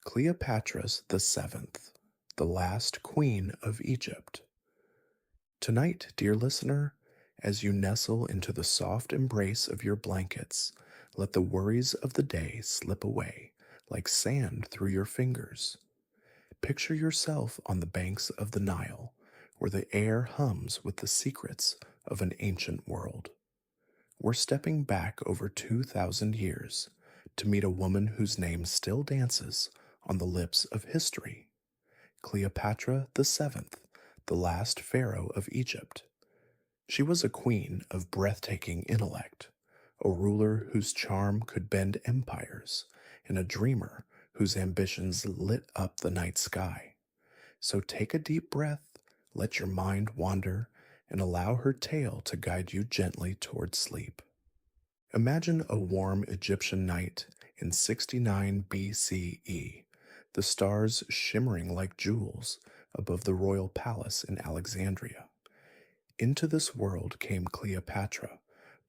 Cleopatra VII, the last queen of Egypt. Tonight, dear listener, as you nestle into the soft embrace of your blankets, let the worries of the day slip away like sand through your fingers. Picture yourself on the banks of the Nile, where the air hums with the secrets of an ancient world. We're stepping back over 2,000 years to meet a woman whose name still dances on the lips of history, Cleopatra VII, the last pharaoh of Egypt. She was a queen of breathtaking intellect, a ruler whose charm could bend empires, and a dreamer whose ambitions lit up the night sky. So take a deep breath, let your mind wander, and allow her tale to guide you gently toward sleep. Imagine a warm Egyptian night in 69 BCE, the stars shimmering like jewels above the royal palace in Alexandria. Into this world came Cleopatra,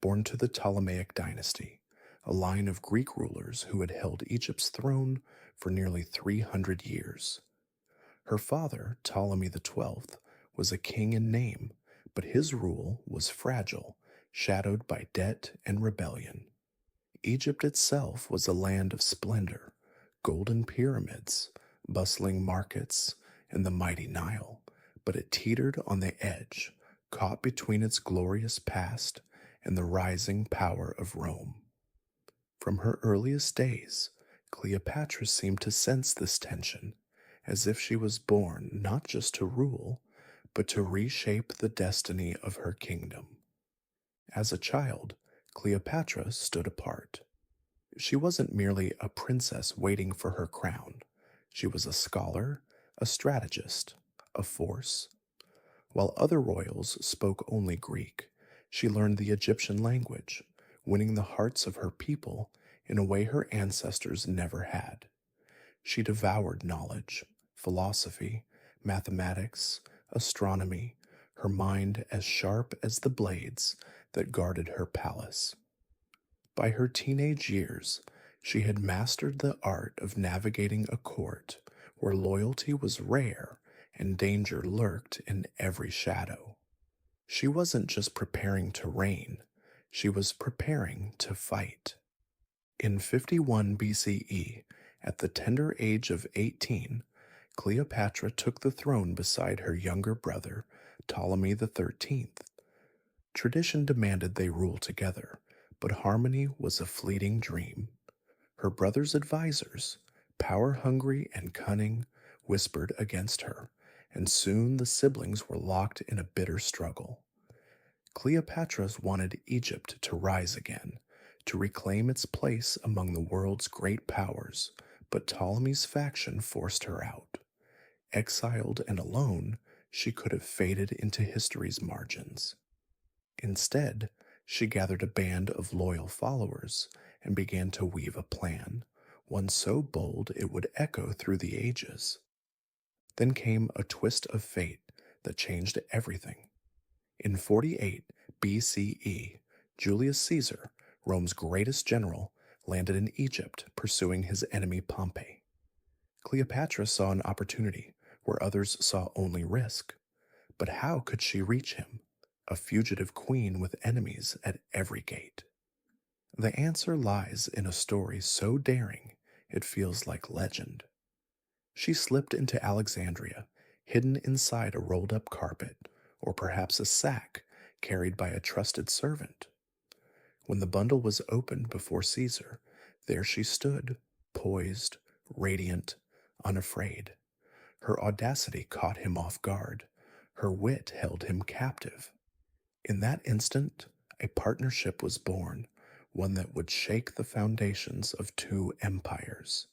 born to the Ptolemaic dynasty, a line of Greek rulers who had held Egypt's throne for nearly 300 years. Her father, Ptolemy XII, was a king in name, but his rule was fragile, shadowed by debt and rebellion. Egypt itself was a land of splendor, golden pyramids, bustling markets, and the mighty Nile, but it teetered on the edge, caught between its glorious past and the rising power of Rome. From her earliest days, Cleopatra seemed to sense this tension, as if she was born not just to rule, but to reshape the destiny of her kingdom. As a child, Cleopatra stood apart. She wasn't merely a princess waiting for her crown. She was a scholar, a strategist, a force. While other royals spoke only Greek, she learned the Egyptian language, winning the hearts of her people in a way her ancestors never had. She devoured knowledge, philosophy, mathematics, astronomy, her mind as sharp as the blades that guarded her palace. By her teenage years, she had mastered the art of navigating a court where loyalty was rare and danger lurked in every shadow. She wasn't just preparing to reign, she was preparing to fight. In 51 BCE, at the tender age of 18, Cleopatra took the throne beside her younger brother, Ptolemy XIII. Tradition demanded they rule together, but harmony was a fleeting dream. Her brother's advisors, power-hungry and cunning, whispered against her, and soon the siblings were locked in a bitter struggle. Cleopatra wanted Egypt to rise again, to reclaim its place among the world's great powers, but Ptolemy's faction forced her out. Exiled and alone, she could have faded into history's margins. Instead, she gathered a band of loyal followers and began to weave a plan, one so bold it would echo through the ages. Then came a twist of fate that changed everything. In 48 BCE, Julius Caesar, Rome's greatest general, landed in Egypt pursuing his enemy Pompey. Cleopatra saw an opportunity where others saw only risk. But how could she reach him, a fugitive queen with enemies at every gate? The answer lies in a story so daring it feels like legend. She slipped into Alexandria, hidden inside a rolled-up carpet, or perhaps a sack carried by a trusted servant. When the bundle was opened before Caesar, there she stood, poised, radiant, unafraid. Her audacity caught him off guard. Her wit held him captive. In that instant, a partnership was born, one that would shake the foundations of two empires.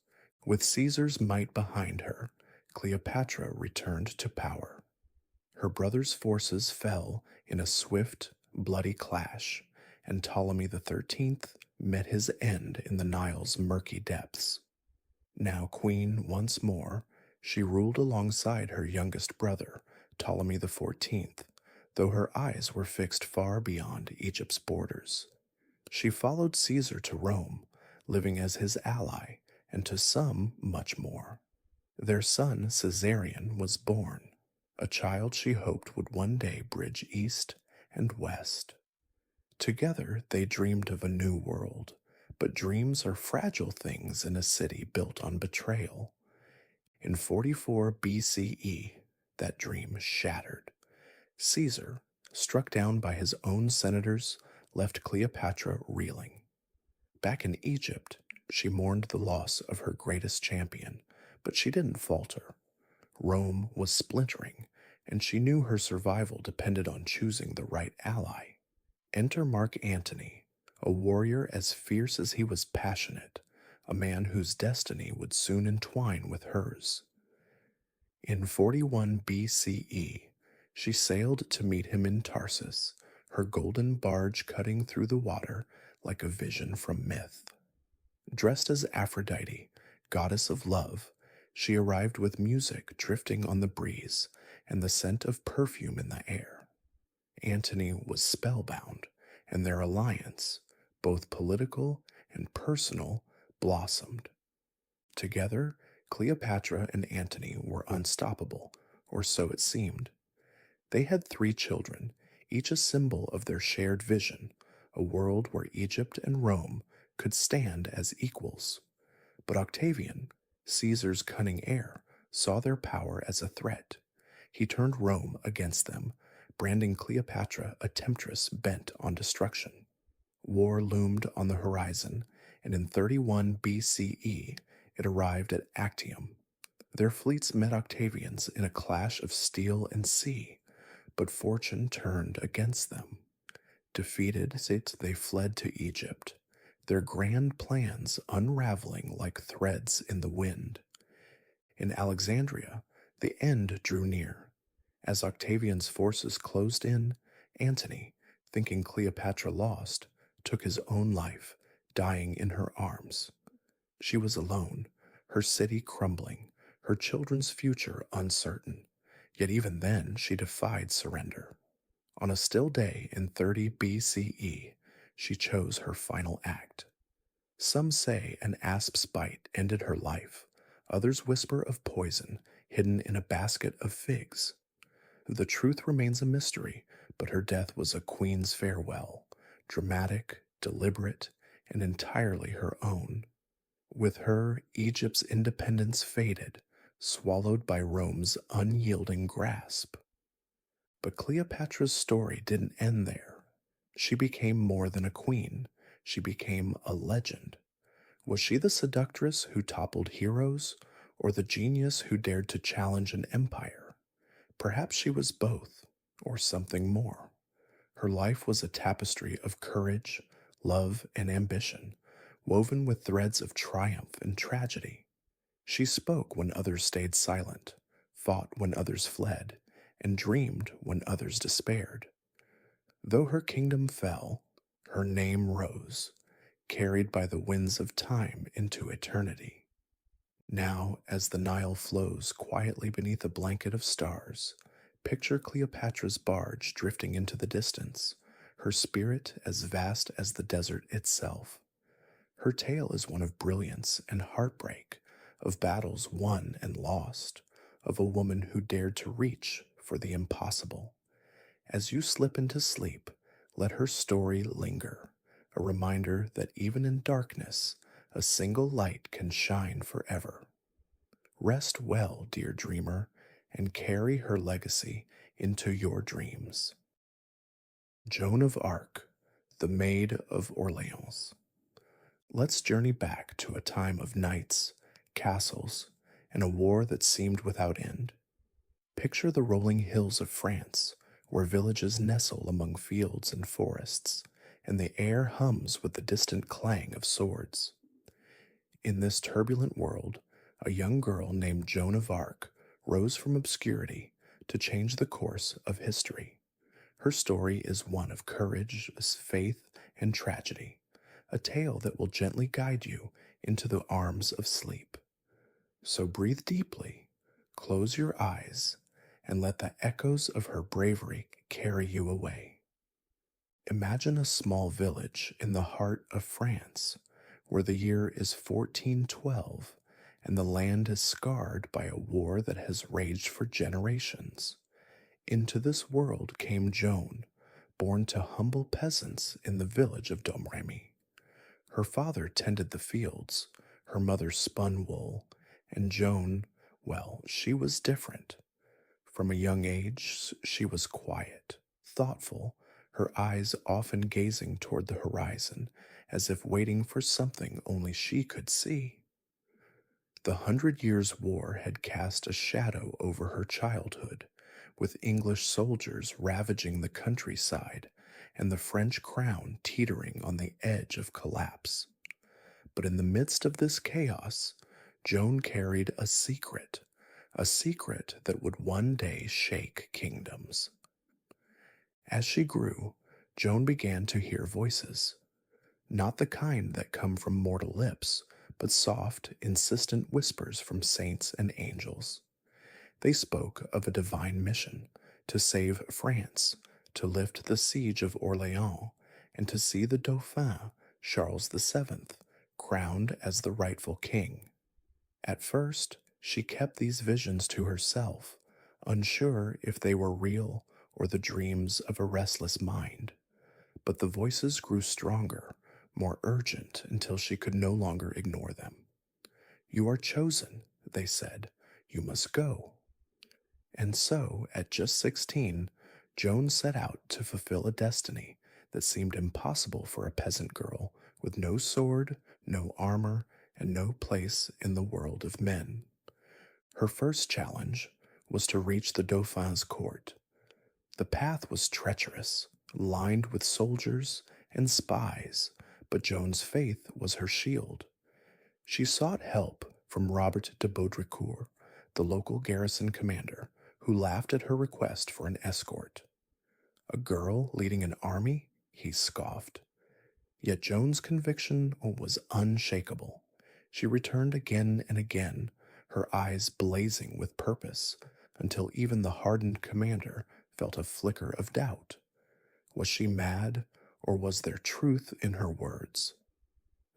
With Caesar's might behind her, Cleopatra returned to power. Her brother's forces fell in a swift, bloody clash, and Ptolemy XIII met his end in the Nile's murky depths. Now queen once more, she ruled alongside her youngest brother, Ptolemy XIV, though her eyes were fixed far beyond Egypt's borders. She followed Caesar to Rome, living as his ally and to some much more. Their son Caesarion was born, a child she hoped would one day bridge east and west. Together they dreamed of a new world, but dreams are fragile things in a city built on betrayal. In 44 BCE, that dream shattered. Caesar, struck down by his own senators, left Cleopatra reeling. Back in Egypt, she mourned the loss of her greatest champion, but she didn't falter. Rome was splintering, and she knew her survival depended on choosing the right ally. Enter Mark Antony, a warrior as fierce as he was passionate, a man whose destiny would soon entwine with hers. In 41 BCE, she sailed to meet him in Tarsus, her golden barge cutting through the water like a vision from myth. Dressed as Aphrodite, goddess of love, she arrived with music drifting on the breeze and the scent of perfume in the air. Antony was spellbound, and their alliance, both political and personal, blossomed. Together, Cleopatra and Antony were unstoppable, or so it seemed. They had 3 children, each a symbol of their shared vision, a world where Egypt and Rome could stand as equals. But Octavian, Caesar's cunning heir, saw their power as a threat. He turned Rome against them, branding Cleopatra a temptress bent on destruction. War loomed on the horizon, and in 31 BCE it arrived at Actium. Their fleets met Octavian's in a clash of steel and sea, but fortune turned against them. Defeated, they fled to Egypt, their grand plans unraveling like threads in the wind. In Alexandria, the end drew near. As Octavian's forces closed in, Antony, thinking Cleopatra lost, took his own life, dying in her arms. She was alone, her city crumbling, her children's future uncertain. Yet even then she defied surrender. On a still day in 30 BCE, she chose her final act. Some say an asp's bite ended her life. Others whisper of poison hidden in a basket of figs. The truth remains a mystery, but her death was a queen's farewell, dramatic, deliberate, and entirely her own. With her, Egypt's independence faded, swallowed by Rome's unyielding grasp. But Cleopatra's story didn't end there. She became more than a queen. She became a legend. Was she the seductress who toppled heroes, or the genius who dared to challenge an empire? Perhaps she was both, or something more. Her life was a tapestry of courage, love, and ambition, woven with threads of triumph and tragedy. She spoke when others stayed silent, fought when others fled, and dreamed when others despaired. Though her kingdom fell, her name rose, carried by the winds of time into eternity. Now, as the Nile flows quietly beneath a blanket of stars, picture Cleopatra's barge drifting into the distance, her spirit as vast as the desert itself. Her tale is one of brilliance and heartbreak, of battles won and lost, of a woman who dared to reach for the impossible. As you slip into sleep, let her story linger, a reminder that even in darkness, a single light can shine forever. Rest well, dear dreamer, and carry her legacy into your dreams. Joan of Arc, the Maid of Orleans. Let's journey back to a time of knights, castles, and a war that seemed without end. Picture the rolling hills of France, where villages nestle among fields and forests, and the air hums with the distant clang of swords. In this turbulent world, a young girl named Joan of Arc rose from obscurity to change the course of history. Her story is one of courage, faith, and tragedy, a tale that will gently guide you into the arms of sleep. So breathe deeply, close your eyes, and let the echoes of her bravery carry you away. Imagine a small village in the heart of France, where the year is 1412 and the land is scarred by a war that has raged for generations. Into this world came Joan, born to humble peasants in the village of Domremy. Her father tended the fields, her mother spun wool, and Joan, well, she was different. From a young age, she was quiet, thoughtful, her eyes often gazing toward the horizon, as if waiting for something only she could see. The Hundred Years' War had cast a shadow over her childhood, with English soldiers ravaging the countryside and the French crown teetering on the edge of collapse. But in the midst of this chaos, Joan carried a secret that would one day shake kingdoms. As she grew, Joan began to hear voices, not the kind that come from mortal lips, but soft, insistent whispers from saints and angels. They spoke of a divine mission to save France, to lift the siege of Orleans, and to see the Dauphin, Charles VII, crowned as the rightful king. At first, she kept these visions to herself, unsure if they were real or the dreams of a restless mind. But the voices grew stronger, more urgent, until she could no longer ignore them. "You are chosen," they said. "You must go." And so, at just 16, Joan set out to fulfill a destiny that seemed impossible for a peasant girl with no sword, no armor, and no place in the world of men. Her first challenge was to reach the Dauphin's court. The path was treacherous, lined with soldiers and spies, but Joan's faith was her shield. She sought help from Robert de Baudricourt, the local garrison commander, who laughed at her request for an escort. "A girl leading an army?" he scoffed. Yet Joan's conviction was unshakable. She returned again and again, her eyes blazing with purpose, until even the hardened commander felt a flicker of doubt. Was she mad, or was there truth in her words?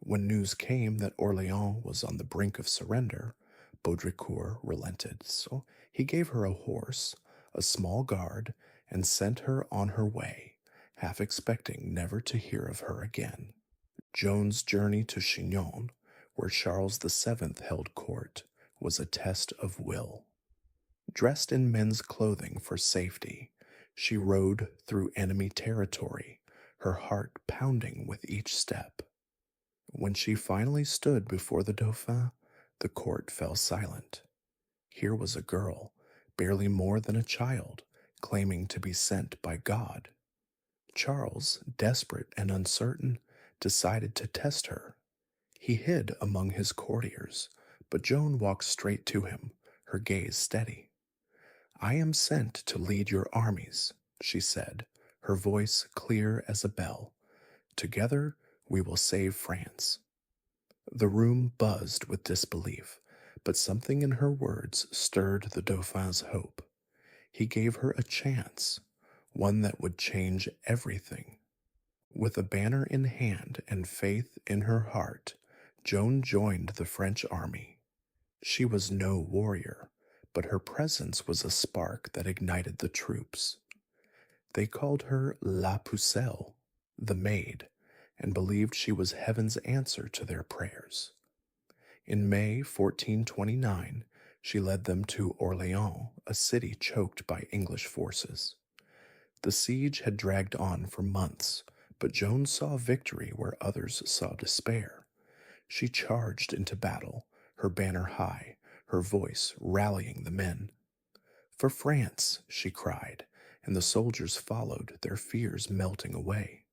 When news came that Orleans was on the brink of surrender, Baudricourt relented, so he gave her a horse, a small guard, and sent her on her way, half expecting never to hear of her again. Joan's journey to Chinon, where Charles VII held court, was a test of will. Dressed in men's clothing for safety, she rode through enemy territory, her heart pounding with each step. When she finally stood before the Dauphin, the court fell silent. Here was a girl, barely more than a child, claiming to be sent by God. Charles, desperate and uncertain, decided to test her. He hid among his courtiers, but Joan walked straight to him, her gaze steady. "I am sent to lead your armies," she said, her voice clear as a bell. "Together we will save France." The room buzzed with disbelief, but something in her words stirred the Dauphin's hope. He gave her a chance, one that would change everything. With a banner in hand and faith in her heart, Joan joined the French army. She was no warrior, but her presence was a spark that ignited the troops. They called her La Pucelle, the maid, and believed she was heaven's answer to their prayers. In May 1429, she led them to Orleans, a city choked by English forces. The siege had dragged on for months, but Joan saw victory where others saw despair. She charged into battle, her banner high, her voice rallying the men. "For France," she cried, and the soldiers followed, their fears melting away.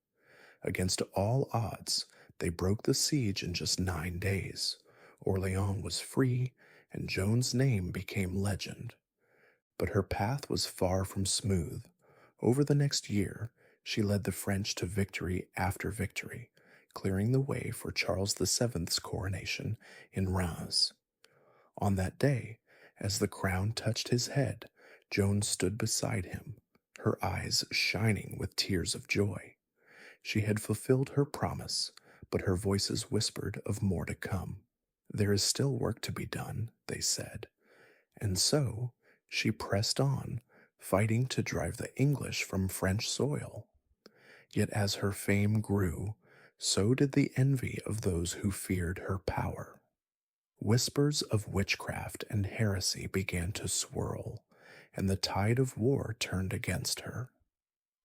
Against all odds, they broke the siege in just 9 days. Orleans was free, and Joan's name became legend. But her path was far from smooth. Over the next year, she led the French to victory after victory, clearing the way for Charles VII's coronation in Reims. On that day, as the crown touched his head, Joan stood beside him, her eyes shining with tears of joy. She had fulfilled her promise, but her voices whispered of more to come. There is still work to be done, they said, and so she pressed on, fighting to drive the English from French soil. Yet as her fame grew, so did the envy of those who feared her power. Whispers of witchcraft and heresy began to swirl, and the tide of war turned against her.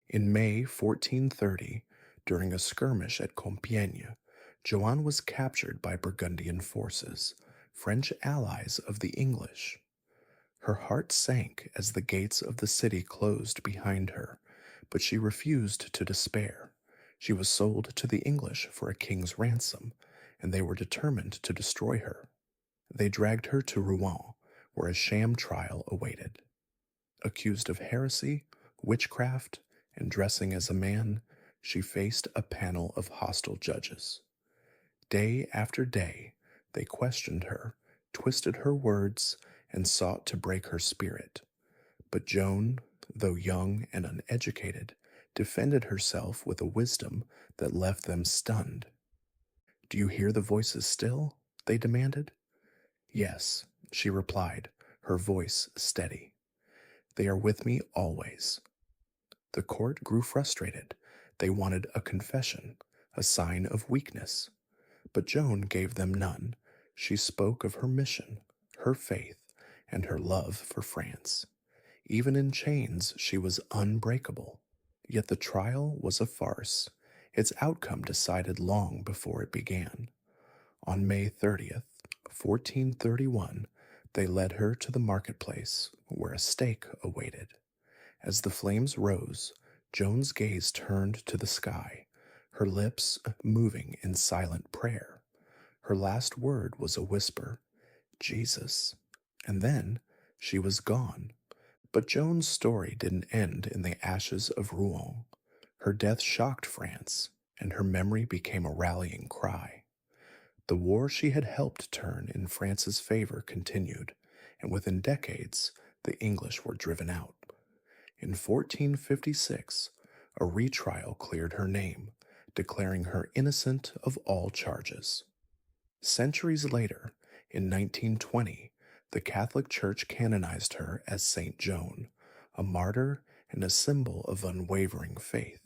In May 1430, during a skirmish at Compiègne, Joan was captured by Burgundian forces, French allies of the English. Her heart sank as the gates of the city closed behind her, but she refused to despair. She was sold to the English for a king's ransom, and they were determined to destroy her. They dragged her to Rouen, where a sham trial awaited. Accused of heresy, witchcraft, and dressing as a man, she faced a panel of hostile judges. Day after day, they questioned her, twisted her words, and sought to break her spirit. But Joan, though young and uneducated, defended herself with a wisdom that left them stunned. "Do you hear the voices still?" they demanded. "Yes," she replied, her voice steady. "They are with me always." The court grew frustrated. They wanted a confession, a sign of weakness. But Joan gave them none. She spoke of her mission, her faith, and her love for France. Even in chains, she was unbreakable. Yet the trial was a farce, its outcome decided long before it began. On May 30th, 1431, they led her to the marketplace, where a stake awaited. As the flames rose, Joan's gaze turned to the sky, her lips moving in silent prayer. Her last word was a whisper, "Jesus," and then she was gone. But Joan's story didn't end in the ashes of Rouen. Her death shocked France, and her memory became a rallying cry. The war she had helped turn in France's favor continued, and within decades, the English were driven out. In 1456, a retrial cleared her name, declaring her innocent of all charges. Centuries later, in 1920, the Catholic Church canonized her as Saint Joan, a martyr and a symbol of unwavering faith.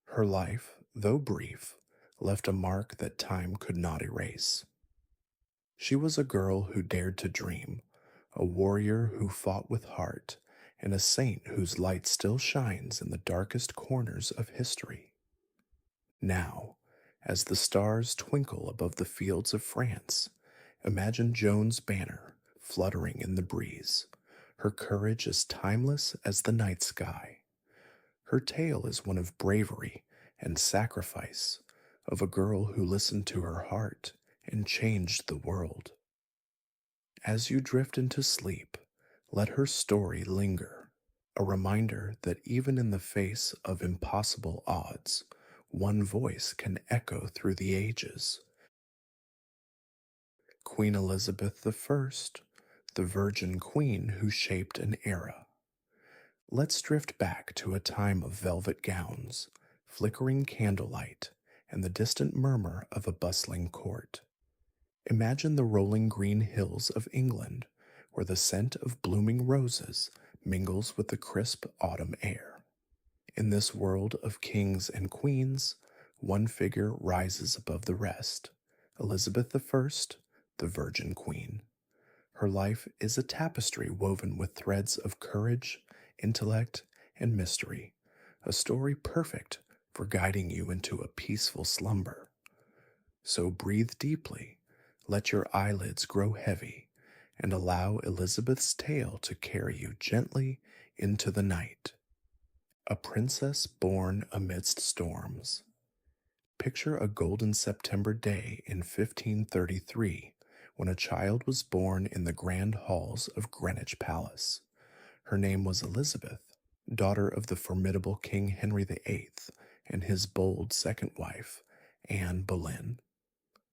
Her life, though brief, left a mark that time could not erase. She was a girl who dared to dream, a warrior who fought with heart, and a saint whose light still shines in the darkest corners of history. Now, as the stars twinkle above the fields of France, imagine Joan's banner fluttering in the breeze, her courage as timeless as the night sky. Her tale is one of bravery and sacrifice, of a girl who listened to her heart and changed the world. As you drift into sleep, let her story linger, a reminder that even in the face of impossible odds, one voice can echo through the ages. Queen Elizabeth I, the Virgin Queen who shaped an era. Let's drift back to a time of velvet gowns, flickering candlelight, and the distant murmur of a bustling court. Imagine the rolling green hills of England, where the scent of blooming roses mingles with the crisp autumn air. In this world of kings and queens, one figure rises above the rest, Elizabeth I, the Virgin Queen. Her life is a tapestry woven with threads of courage, intellect, and mystery, a story perfect for guiding you into a peaceful slumber. So breathe deeply, let your eyelids grow heavy, and allow Elizabeth's tale to carry you gently into the night. A princess born amidst storms. Picture a golden September day in 1533 when a child was born in the grand halls of Greenwich Palace. Her name was Elizabeth, daughter of the formidable King Henry VIII and his bold second wife, Anne Boleyn.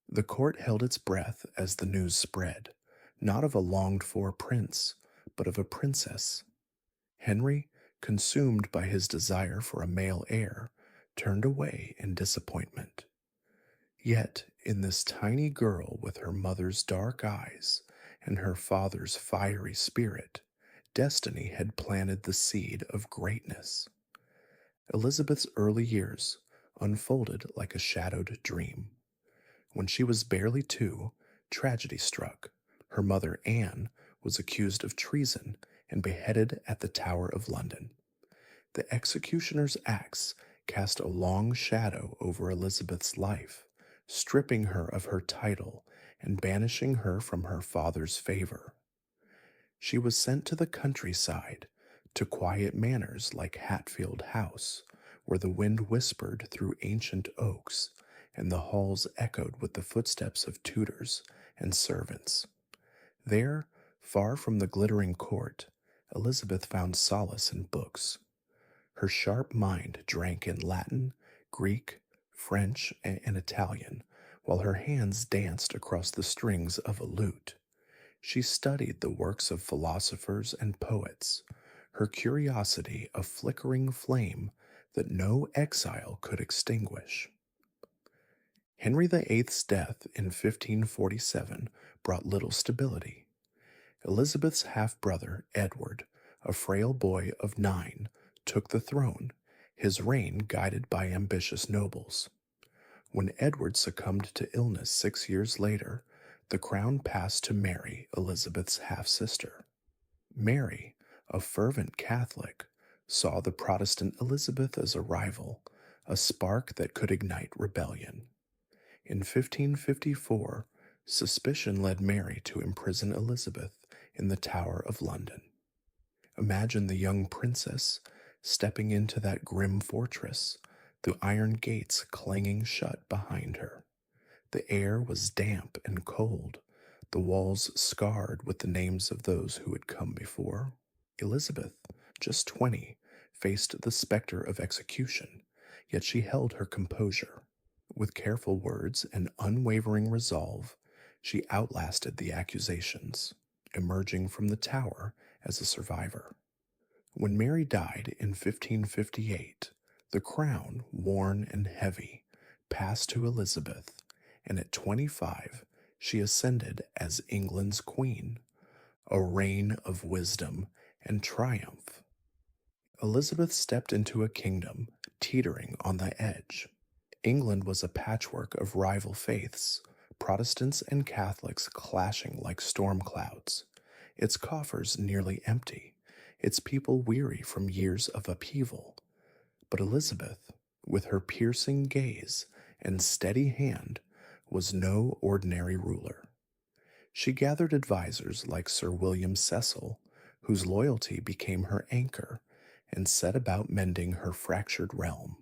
The court held its breath as the news spread, not of a longed-for prince, but of a princess. Henry, consumed by his desire for a male heir, turned away in disappointment. Yet, in this tiny girl with her mother's dark eyes and her father's fiery spirit, destiny had planted the seed of greatness. Elizabeth's early years unfolded like a shadowed dream. When she was barely 2, tragedy struck. Her mother, Anne, was accused of treason and beheaded at the Tower of London. The executioner's axe cast a long shadow over Elizabeth's life, stripping her of her title and banishing her from her father's favor. She was sent to the countryside, to quiet manors like Hatfield House, where the wind whispered through ancient oaks and the halls echoed with the footsteps of tutors and servants. There, far from the glittering court, Elizabeth found solace in books. Her sharp mind drank in Latin, Greek, French, and Italian, while her hands danced across the strings of a lute. She studied the works of philosophers and poets, her curiosity a flickering flame that no exile could extinguish. Henry VIII's death in 1547 brought little stability. Elizabeth's half-brother, Edward, a frail boy of 9, took the throne, his reign guided by ambitious nobles. When Edward succumbed to illness 6 years later, the crown passed to Mary, Elizabeth's half-sister. Mary, a fervent Catholic, saw the Protestant Elizabeth as a rival, a spark that could ignite rebellion. In 1554, suspicion led Mary to imprison Elizabeth in the Tower of London. Imagine the young princess stepping into that grim fortress, the iron gates clanging shut behind her. The air was damp and cold, the walls scarred with the names of those who had come before. Elizabeth, just 20, faced the specter of execution, yet she held her composure. With careful words and unwavering resolve, she outlasted the accusations, emerging from the tower as a survivor. When Mary died in 1558, the crown, worn and heavy, passed to Elizabeth, and at 25 she ascended as England's queen, a reign of wisdom and triumph. Elizabeth stepped into a kingdom teetering on the edge. England was a patchwork of rival faiths, Protestants and Catholics clashing like storm clouds, its coffers nearly empty, its people weary from years of upheaval. But Elizabeth, with her piercing gaze and steady hand, was no ordinary ruler. She gathered advisers like Sir William Cecil, whose loyalty became her anchor, and set about mending her fractured realm.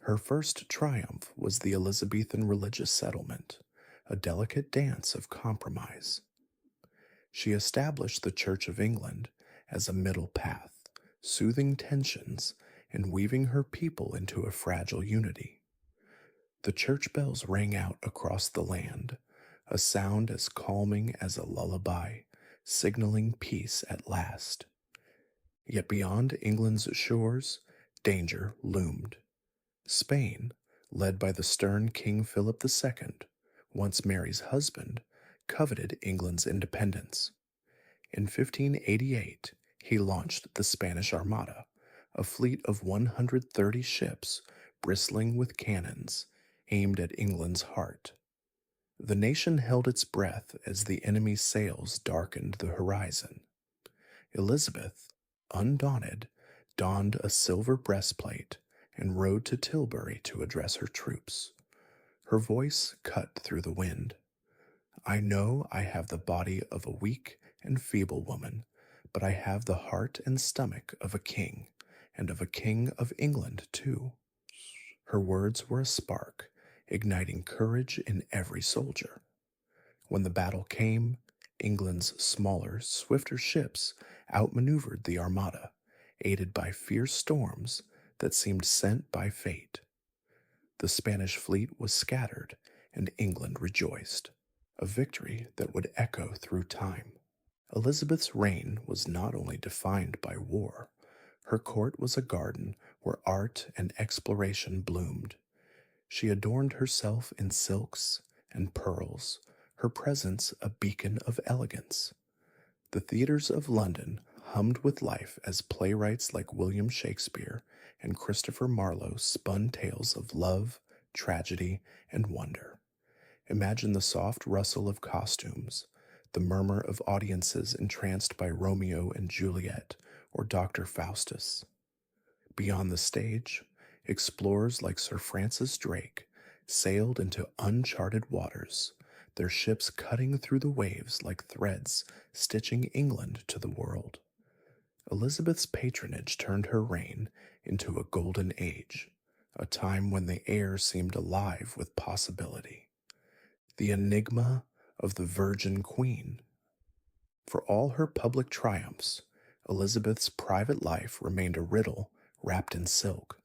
Her first triumph was the Elizabethan religious settlement, a delicate dance of compromise. She established the Church of England as a middle path, soothing tensions and weaving her people into a fragile unity. The church bells rang out across the land, a sound as calming as a lullaby, signaling peace at last. Yet beyond England's shores, danger loomed. Spain, led by the stern King Philip II, once Mary's husband, coveted England's independence. In 1588, he launched the Spanish Armada, a fleet of 130 ships bristling with cannons aimed at England's heart. The nation held its breath as the enemy's sails darkened the horizon. Elizabeth, undaunted, donned a silver breastplate and rode to Tilbury to address her troops. Her voice cut through the wind. "I know I have the body of a weak and feeble woman, but I have the heart and stomach of a king, and of a king of England, too." Her words were a spark, igniting courage in every soldier. When the battle came, England's smaller, swifter ships outmaneuvered the Armada, aided by fierce storms that seemed sent by fate. The Spanish fleet was scattered, and England rejoiced, a victory that would echo through time. Elizabeth's reign was not only defined by war. Her court was a garden where art and exploration bloomed. She adorned herself in silks and pearls, her presence a beacon of elegance. The theatres of London hummed with life as playwrights like William Shakespeare and Christopher Marlowe spun tales of love, tragedy, and wonder. Imagine the soft rustle of costumes, the murmur of audiences entranced by Romeo and Juliet or Dr. Faustus. Beyond the stage, explorers like Sir Francis Drake sailed into uncharted waters, their ships cutting through the waves like threads stitching England to the world. Elizabeth's patronage turned her reign into a golden age, a time when the air seemed alive with possibility. The enigma of the Virgin Queen. For all her public triumphs, Elizabeth's private life remained a riddle wrapped in silk.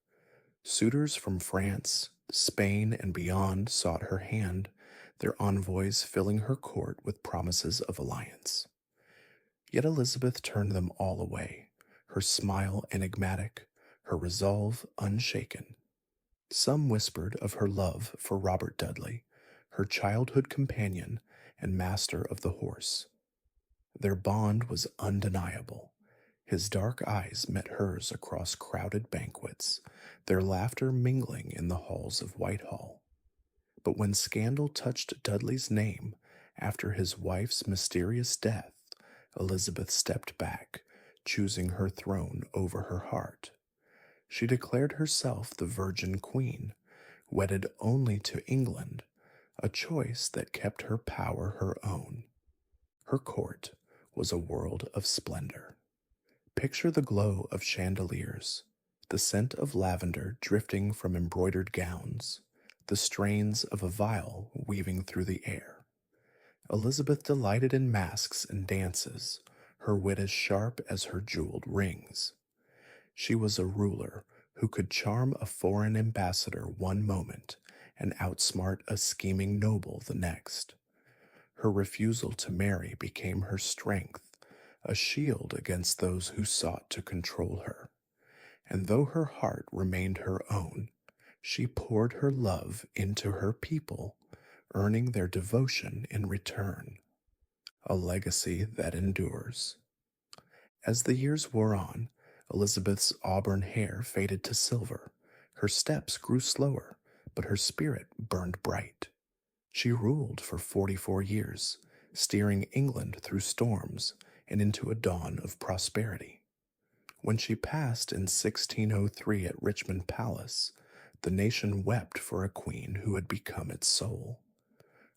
Suitors from France, Spain, and beyond sought her hand, their envoys filling her court with promises of alliance. Yet Elizabeth turned them all away, her smile enigmatic, her resolve unshaken. Some whispered of her love for Robert Dudley, her childhood companion and master of the horse. Their bond was undeniable. His dark eyes met hers across crowded banquets, their laughter mingling in the halls of Whitehall. But when scandal touched Dudley's name after his wife's mysterious death, Elizabeth stepped back, choosing her throne over her heart. She declared herself the Virgin Queen, wedded only to England, a choice that kept her power her own. Her court was a world of splendor. Picture the glow of chandeliers, the scent of lavender drifting from embroidered gowns, the strains of a viol weaving through the air. Elizabeth delighted in masks and dances, her wit as sharp as her jeweled rings. She was a ruler who could charm a foreign ambassador one moment and outsmart a scheming noble the next. Her refusal to marry became her strength, a shield against those who sought to control her. And though her heart remained her own, she poured her love into her people, earning their devotion in return. A legacy that endures. As the years wore on, Elizabeth's auburn hair faded to silver. Her steps grew slower, but her spirit burned bright. She ruled for 44 years, steering England through storms and into a dawn of prosperity. When she passed in 1603 at Richmond Palace, the nation wept for a queen who had become its soul.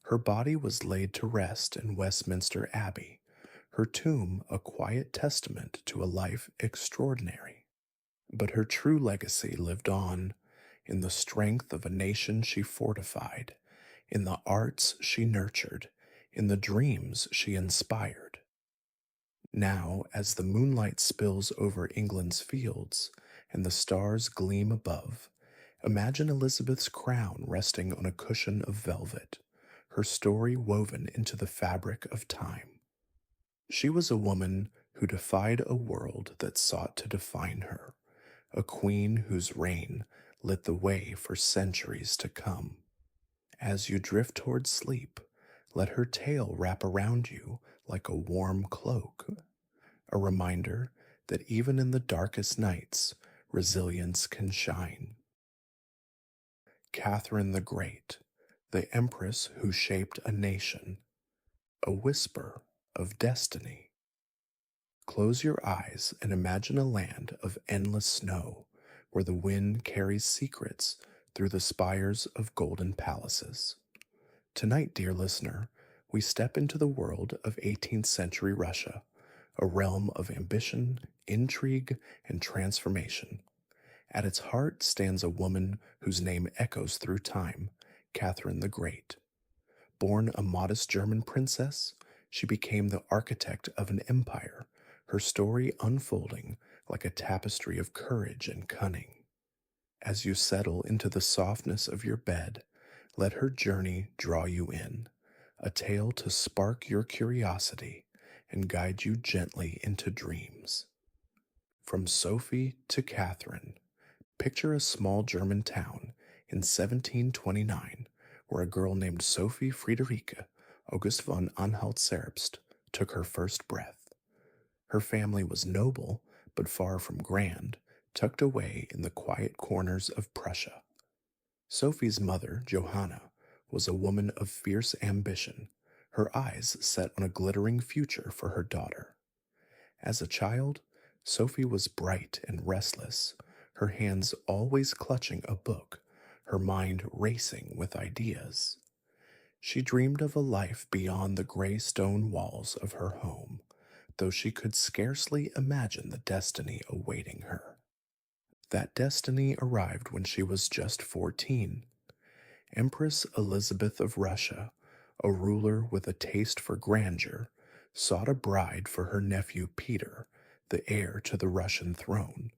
Her body was laid to rest in Westminster Abbey, her tomb a quiet testament to a life extraordinary. But her true legacy lived on in the strength of a nation she fortified, in the arts she nurtured, in the dreams she inspired. Now, as the moonlight spills over England's fields and the stars gleam above, imagine Elizabeth's crown resting on a cushion of velvet, her story woven into the fabric of time. She was a woman who defied a world that sought to define her, a queen whose reign lit the way for centuries to come. As you drift toward sleep, let her tale wrap around you like a warm cloak, a reminder that even in the darkest nights, resilience can shine. Catherine the Great, the empress who shaped a nation, a whisper of destiny. Close your eyes and imagine a land of endless snow where the wind carries secrets through the spires of golden palaces. Tonight, dear listener, we step into the world of 18th century Russia, a realm of ambition, intrigue, and transformation. At its heart stands a woman whose name echoes through time, Catherine the Great. Born a modest German princess, she became the architect of an empire, her story unfolding like a tapestry of courage and cunning. As you settle into the softness of your bed, let her journey draw you in, a tale to spark your curiosity and guide you gently into dreams. From Sophie to Catherine, picture a small German town in 1729, where a girl named Sophie Friederike August von Anhalt-Zerbst took her first breath. Her family was noble, but far from grand, tucked away in the quiet corners of Prussia. Sophie's mother, Johanna, was a woman of fierce ambition, her eyes set on a glittering future for her daughter. As a child, Sophie was bright and restless, her hands always clutching a book, her mind racing with ideas. She dreamed of a life beyond the gray stone walls of her home, though she could scarcely imagine the destiny awaiting her. That destiny arrived when she was just 14. Empress Elizabeth of Russia, a ruler with a taste for grandeur, sought a bride for her nephew Peter, the heir to the Russian throne.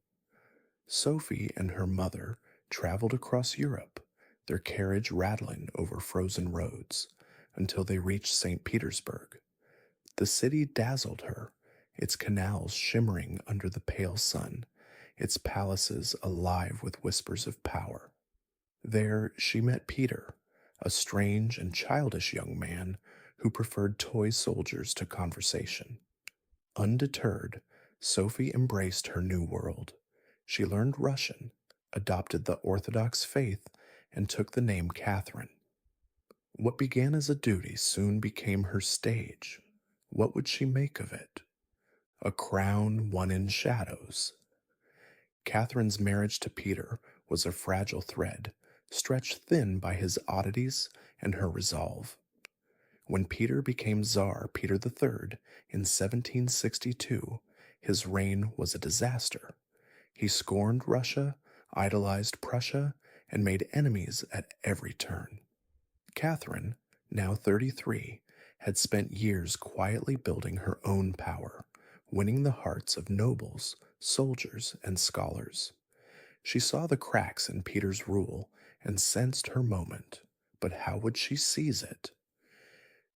Sophie and her mother traveled across Europe, their carriage rattling over frozen roads, until they reached St. Petersburg. The city dazzled her, its canals shimmering under the pale sun, its palaces alive with whispers of power. There she met Peter, a strange and childish young man who preferred toy soldiers to conversation. Undeterred, Sophie embraced her new world. She learned Russian, adopted the Orthodox faith, and took the name Catherine. What began as a duty soon became her stage. What would she make of it? A crown won in shadows. Catherine's marriage to Peter was a fragile thread, stretched thin by his oddities and her resolve. When Peter became Tsar Peter III in 1762, his reign was a disaster. He scorned Russia, idolized Prussia, and made enemies at every turn. Catherine, now 33, had spent years quietly building her own power, winning the hearts of nobles, soldiers, and scholars. She saw the cracks in Peter's rule and sensed her moment, but how would she seize it?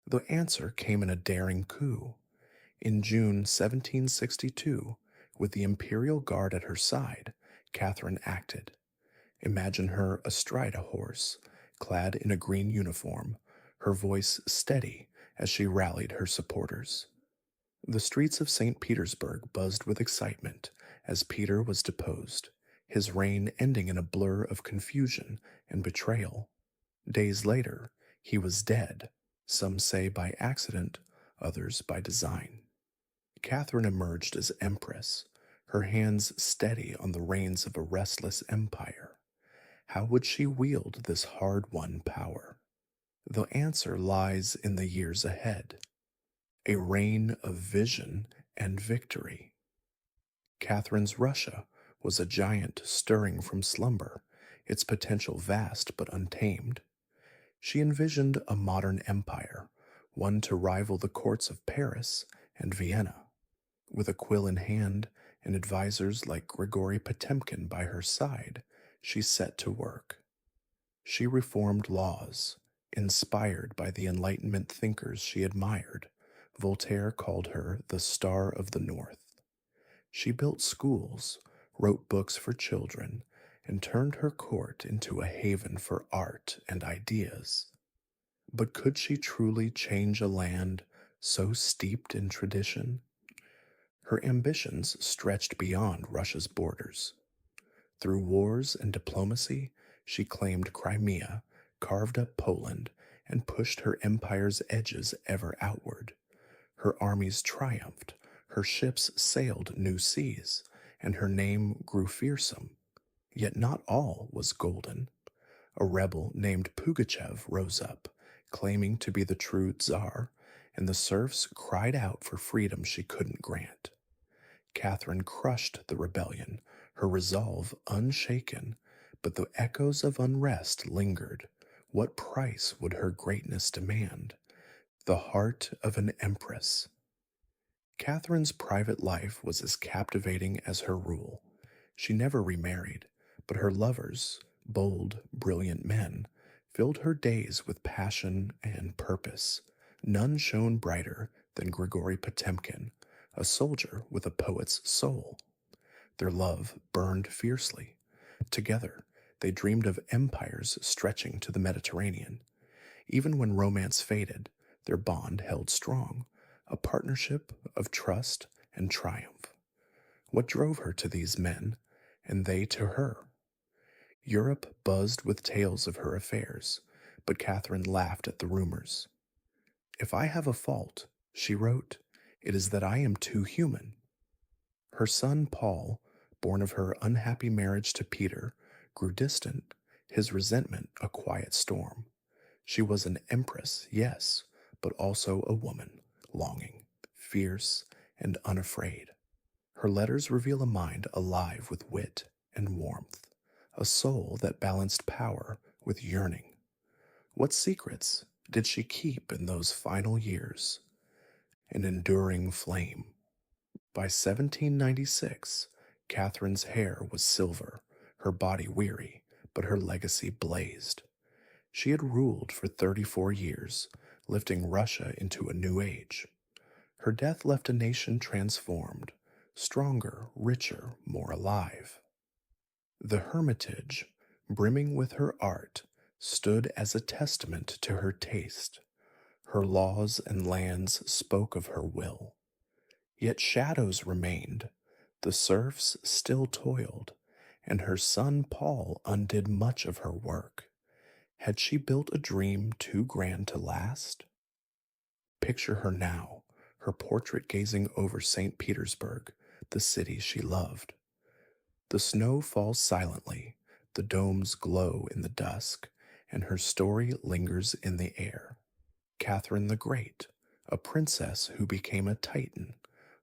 The answer came in a daring coup. In June 1762, with the imperial guard at her side, Catherine acted. Imagine her astride a horse, clad in a green uniform, her voice steady as she rallied her supporters. The streets of St. Petersburg buzzed with excitement as Peter was deposed, his reign ending in a blur of confusion and betrayal. Days later, he was dead, some say by accident, others by design. Catherine emerged as empress, her hands steady on the reins of a restless empire. How would she wield this hard-won power? The answer lies in the years ahead. A reign of vision and victory. Catherine's Russia was a giant stirring from slumber, its potential vast but untamed. She envisioned a modern empire, one to rival the courts of Paris and Vienna. With a quill in hand and advisors like Grigory Potemkin by her side, she set to work. She reformed laws, inspired by the Enlightenment thinkers she admired. Voltaire called her the Star of the North. She built schools, wrote books for children, and turned her court into a haven for art and ideas. But could she truly change a land so steeped in tradition? Her ambitions stretched beyond Russia's borders. Through wars and diplomacy, she claimed Crimea, carved up Poland, and pushed her empire's edges ever outward. Her armies triumphed, her ships sailed new seas, and her name grew fearsome. Yet not all was golden. A rebel named Pugachev rose up, claiming to be the true Tsar, and the serfs cried out for freedom she couldn't grant. Catherine crushed the rebellion, her resolve unshaken, but the echoes of unrest lingered. What price would her greatness demand? The heart of an empress. Catherine's private life was as captivating as her rule. She never remarried, but her lovers, bold, brilliant men, filled her days with passion and purpose. None shone brighter than Grigory Potemkin, a soldier with a poet's soul. Their love burned fiercely. Together, They dreamed of empires stretching to the Mediterranean. Even when romance faded, their bond held strong, a partnership of trust and triumph. What drove her to these men, and they to her? Europe buzzed with tales of her affairs, but Catherine laughed at the rumors. "If I have a fault," she wrote, "it is that I am too human." Her son Paul, born of her unhappy marriage to Peter, grew distant, his resentment a quiet storm. She was an empress, yes, but also a woman, longing, fierce, and unafraid. Her letters reveal a mind alive with wit and warmth, a soul that balanced power with yearning. What secrets did she keep in those final years? An enduring flame. By 1796, Catherine's hair was silver, her body weary, but her legacy blazed. She had ruled for 34 years, lifting Russia into a new age. Her death left a nation transformed, stronger, richer, more alive. The Hermitage, brimming with her art, stood as a testament to her taste. Her laws and lands spoke of her will. Yet shadows remained, the serfs still toiled, and her son Paul undid much of her work. Had she built a dream too grand to last? Picture her now, her portrait gazing over St. Petersburg, the city she loved. The snow falls silently, the domes glow in the dusk, and her story lingers in the air. Catherine the Great, a princess who became a titan,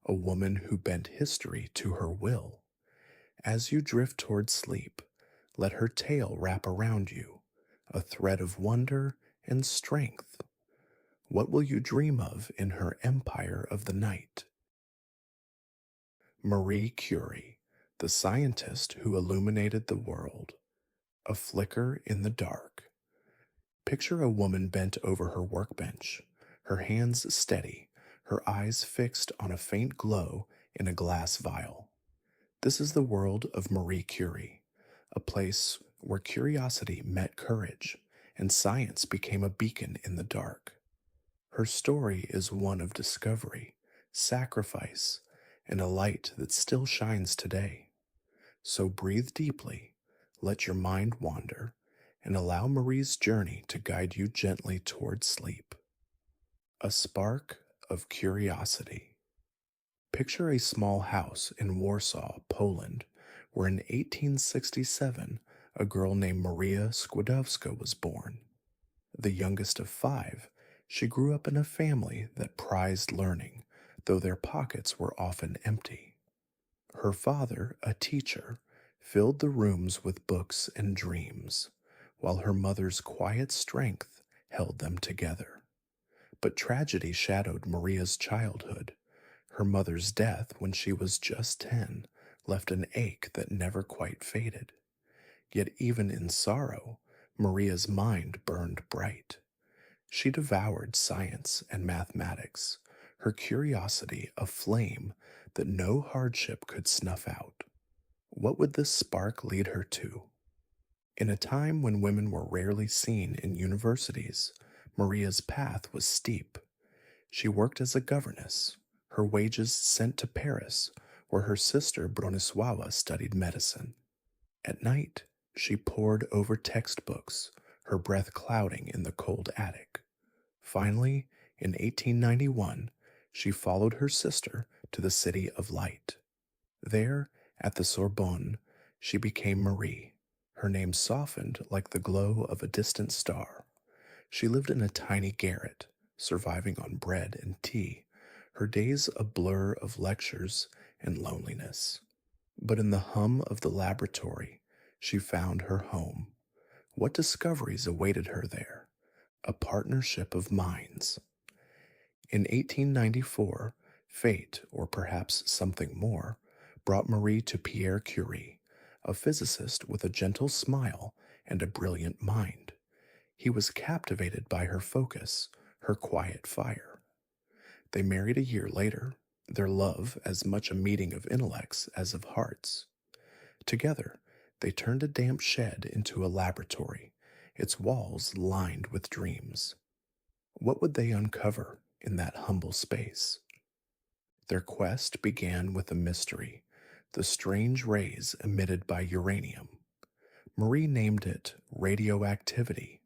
a woman who bent history to her will. As you drift toward sleep, let her tale wrap around you, a thread of wonder and strength. What will you dream of in her empire of the night? Marie Curie, the scientist who illuminated the world. A flicker in the dark. Picture a woman bent over her workbench, her hands steady, her eyes fixed on a faint glow in a glass vial. This is the world of Marie Curie, a place where curiosity met courage and science became a beacon in the dark. Her story is one of discovery, sacrifice, and a light that still shines today. So breathe deeply, let your mind wander, and allow Marie's journey to guide you gently toward sleep. A spark of curiosity. Picture a small house in Warsaw, Poland, where in 1867 a girl named Maria Skłodowska was born. The youngest of five, she grew up in a family that prized learning, though their pockets were often empty. Her father, a teacher, filled the rooms with books and dreams, while her mother's quiet strength held them together. But tragedy shadowed Maria's childhood. Her mother's death when she was just 10 left an ache that never quite faded. Yet even in sorrow, Maria's mind burned bright. She devoured science and mathematics, her curiosity a flame that no hardship could snuff out. What would this spark lead her to? In a time when women were rarely seen in universities, Maria's path was steep. She worked as a governess, her wages sent to Paris, where her sister Bronisława studied medicine. At night, she pored over textbooks, her breath clouding in the cold attic. Finally, in 1891, she followed her sister to the City of Light. There, at the Sorbonne, she became Marie, her name softened like the glow of a distant star. She lived in a tiny garret, surviving on bread and tea, her days a blur of lectures and loneliness. But in the hum of the laboratory, she found her home. What discoveries awaited her there? A partnership of minds. In 1894, fate, or perhaps something more, brought Marie to Pierre Curie, a physicist with a gentle smile and a brilliant mind. He was captivated by her focus, her quiet fire. They married a year later, their love as much a meeting of intellects as of hearts. Together, They turned a damp shed into a laboratory, its walls lined with dreams. What would they uncover in that humble space? Their quest began with a mystery, the strange rays emitted by uranium. Marie named it radioactivity,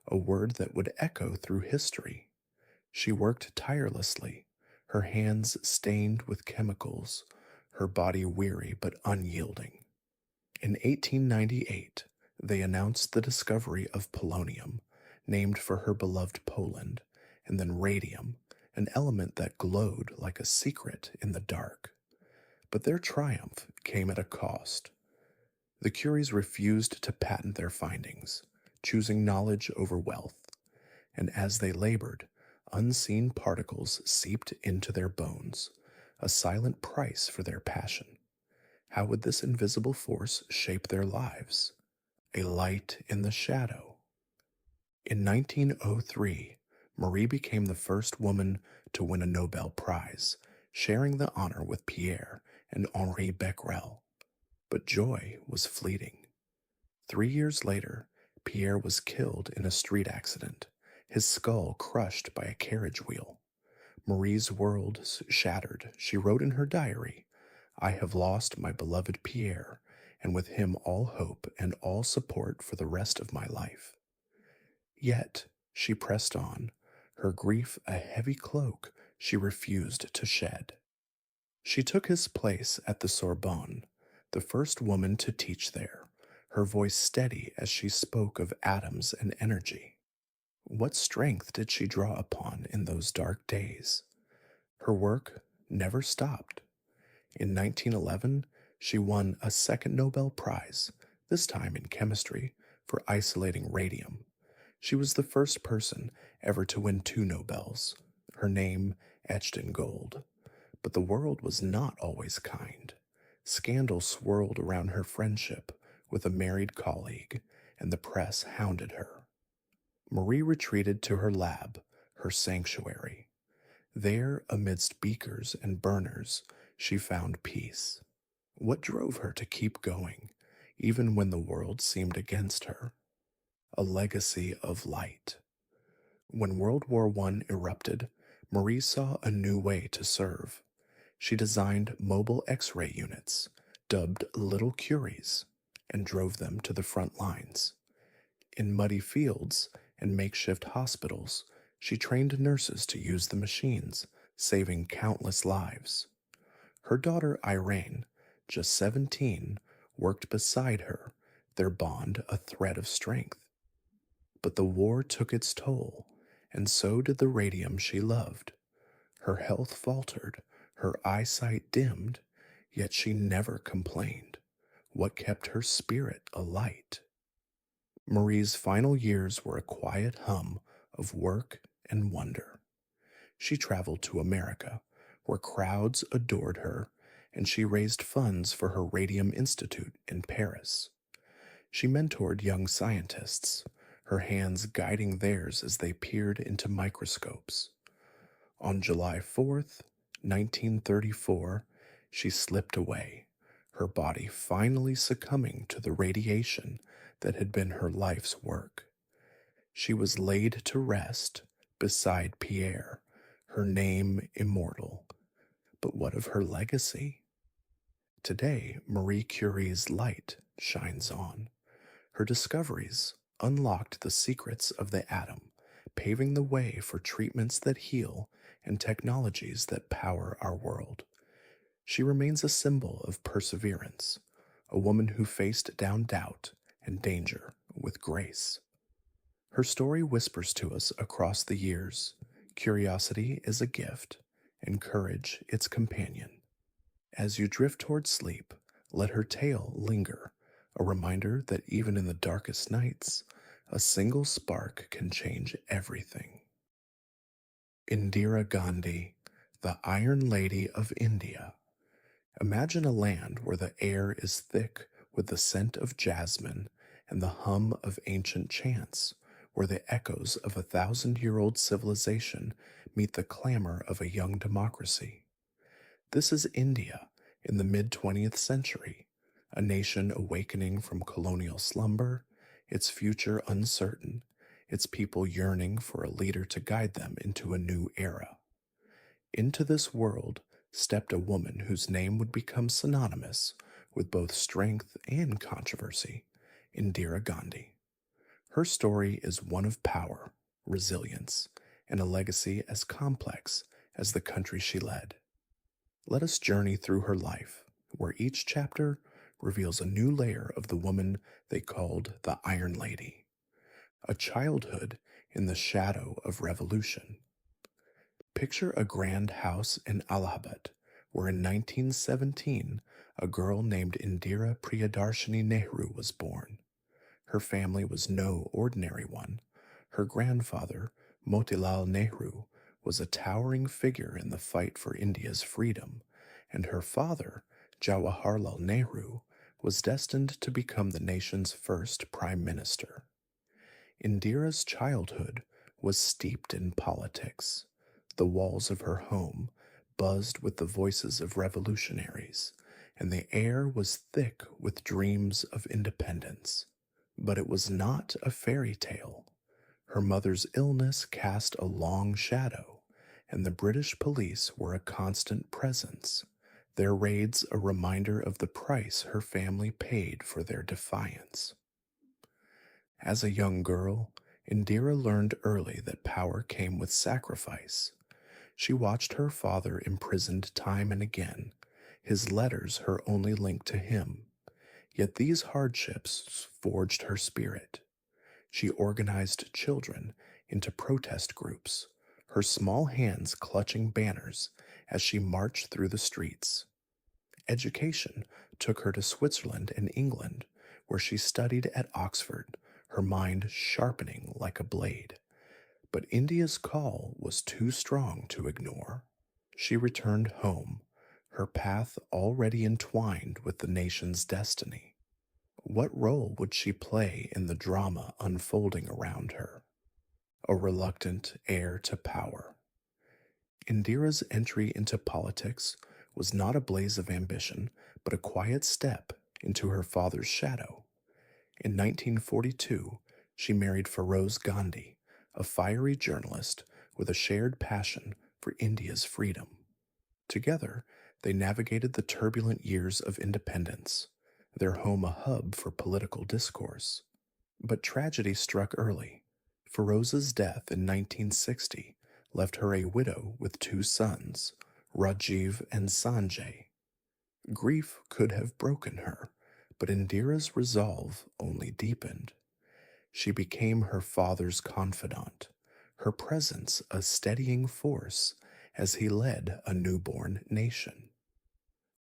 a word that would echo through history. She worked tirelessly, her hands stained with chemicals, her body weary but unyielding. In 1898, they announced the discovery of polonium, named for her beloved Poland, and then radium, an element that glowed like a secret in the dark. But their triumph came at a cost. The Curies refused to patent their findings, choosing knowledge over wealth, and as they labored, unseen particles seeped into their bones, a silent price for their passion. How would this invisible force shape their lives? A light in the shadow. In 1903, Marie became the first woman to win a Nobel Prize, sharing the honor with Pierre and Henri Becquerel. But joy was fleeting. 3 years later, Pierre was killed in a street accident, his skull crushed by a carriage wheel. Marie's world shattered. She wrote in her diary, "I have lost my beloved Pierre, and with him all hope and all support for the rest of my life." Yet she pressed on, her grief a heavy cloak she refused to shed. She took his place at the Sorbonne, the first woman to teach there, her voice steady as she spoke of atoms and energy. What strength did she draw upon in those dark days? Her work never stopped. In 1911, she won a second Nobel Prize, this time in chemistry, for isolating radium. She was the first person ever to win 2 Nobels, her name etched in gold. But the world was not always kind. Scandal swirled around her friendship with a married colleague, and the press hounded her. Marie retreated to her lab, her sanctuary. There, amidst beakers and burners, she found peace. What drove her to keep going, even when the world seemed against her? A legacy of light. When World War I erupted, Marie saw a new way to serve. She designed mobile X-ray units, dubbed Little Curies, and drove them to the front lines. In muddy fields and makeshift hospitals, she trained nurses to use the machines, saving countless lives. Her daughter Irene, just 17, worked beside her, their bond a thread of strength. But the war took its toll, and so did the radium she loved. Her health faltered, her eyesight dimmed, yet she never complained. What kept her spirit alight? Marie's final years were a quiet hum of work and wonder. She traveled to America, where crowds adored her, and she raised funds for her Radium Institute in Paris. She mentored young scientists, her hands guiding theirs as they peered into microscopes. On July 4th, 1934, she slipped away, her body finally succumbing to the radiation that had been her life's work. She was laid to rest beside Pierre, her name immortal. But what of her legacy? Today, Marie Curie's light shines on. Her discoveries unlocked the secrets of the atom, paving the way for treatments that heal and technologies that power our world. She remains a symbol of perseverance, a woman who faced down doubt and danger with grace. Her story whispers to us across the years. Curiosity is a gift, and courage its companion. As you drift toward sleep, let her tale linger, a reminder that even in the darkest nights, a single spark can change everything. Indira Gandhi, the Iron Lady of India. Imagine a land where the air is thick with the scent of jasmine and the hum of ancient chants, where the echoes of a 1,000-year-old civilization meet the clamor of a young democracy. This is India in the mid-20th century, a nation awakening from colonial slumber, its future uncertain, its people yearning for a leader to guide them into a new era. Into this world stepped a woman whose name would become synonymous with both strength and controversy, Indira Gandhi. Her story is one of power, resilience, and a legacy as complex as the country she led. Let us journey through her life, where each chapter reveals a new layer of the woman they called the Iron Lady, a childhood in the shadow of revolution. Picture a grand house in Allahabad, where in 1917 a girl named Indira Priyadarshini Nehru was born. Her family was no ordinary one. Her grandfather, Motilal Nehru, was a towering figure in the fight for India's freedom, and her father, Jawaharlal Nehru, was destined to become the nation's first prime minister. Indira's childhood was steeped in politics. The walls of her home buzzed with the voices of revolutionaries, and the air was thick with dreams of independence. But it was not a fairy tale. Her mother's illness cast a long shadow, and the British police were a constant presence, their raids a reminder of the price her family paid for their defiance. As a young girl, Indira learned early that power came with sacrifice. She watched her father imprisoned time and again, his letters her only link to him. Yet these hardships forged her spirit. She organized children into protest groups, her small hands clutching banners as she marched through the streets. Education took her to Switzerland and England, where she studied at Oxford, her mind sharpening like a blade. But India's call was too strong to ignore. She returned home, her path already entwined with the nation's destiny. What role would she play in the drama unfolding around her? A reluctant heir to power. Indira's entry into politics was not a blaze of ambition, but a quiet step into her father's shadow. In 1942, she married Feroz Gandhi, a fiery journalist with a shared passion for India's freedom. Together, they navigated the turbulent years of independence, their home a hub for political discourse. But tragedy struck early. Feroz's death in 1960 left her a widow with two sons, Rajiv and Sanjay. Grief could have broken her, but Indira's resolve only deepened. She became her father's confidant, her presence a steadying force as he led a newborn nation.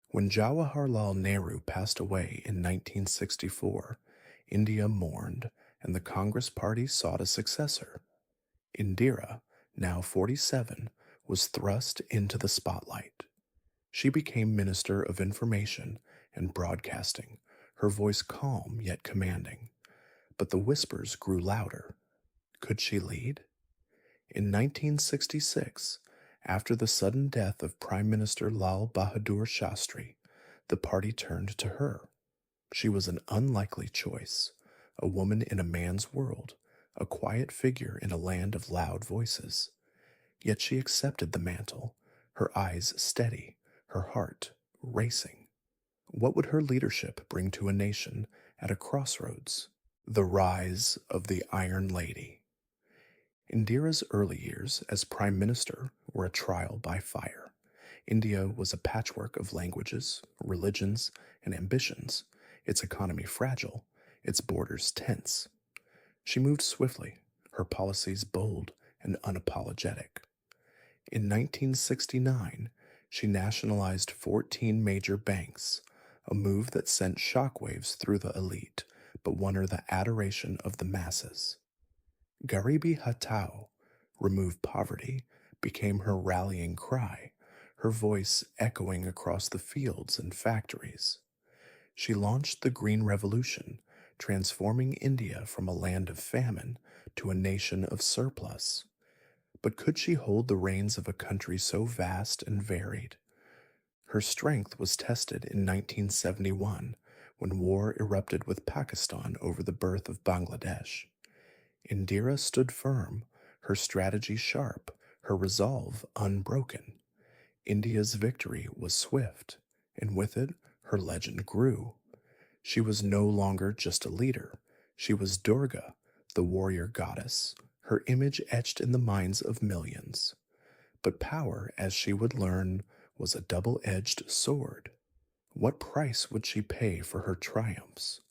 When Jawaharlal Nehru passed away in 1964, India mourned and the Congress Party sought a successor. Indira, now 47, was thrust into the spotlight. She became Minister of Information and Broadcasting, her voice calm yet commanding. But the whispers grew louder. Could she lead? In 1966, after the sudden death of Prime Minister Lal Bahadur Shastri, the party turned to her. She was an unlikely choice, a woman in a man's world, a quiet figure in a land of loud voices. Yet she accepted the mantle, her eyes steady, her heart racing. What would her leadership bring to a nation at a crossroads? The rise of the Iron Lady. Indira's early years as prime minister were a trial by fire. India was a patchwork of languages, religions, and ambitions, its economy fragile, its borders tense. She moved swiftly, her policies bold and unapologetic. In 1969, she nationalized 14 major banks, a move that sent shockwaves through the elite, but won her the adoration of the masses. Garibi Hatao, remove poverty, became her rallying cry, her voice echoing across the fields and factories. She launched the Green Revolution, transforming India from a land of famine to a nation of surplus. But could she hold the reins of a country so vast and varied? Her strength was tested in 1971 when war erupted with Pakistan over the birth of Bangladesh. Indira stood firm, her strategy sharp, her resolve unbroken. India's victory was swift, and with it, her legend grew. She was no longer just a leader. She was Durga, the warrior goddess, her image etched in the minds of millions. But power, as she would learn, was a double edged sword. What price would she pay for her triumphs?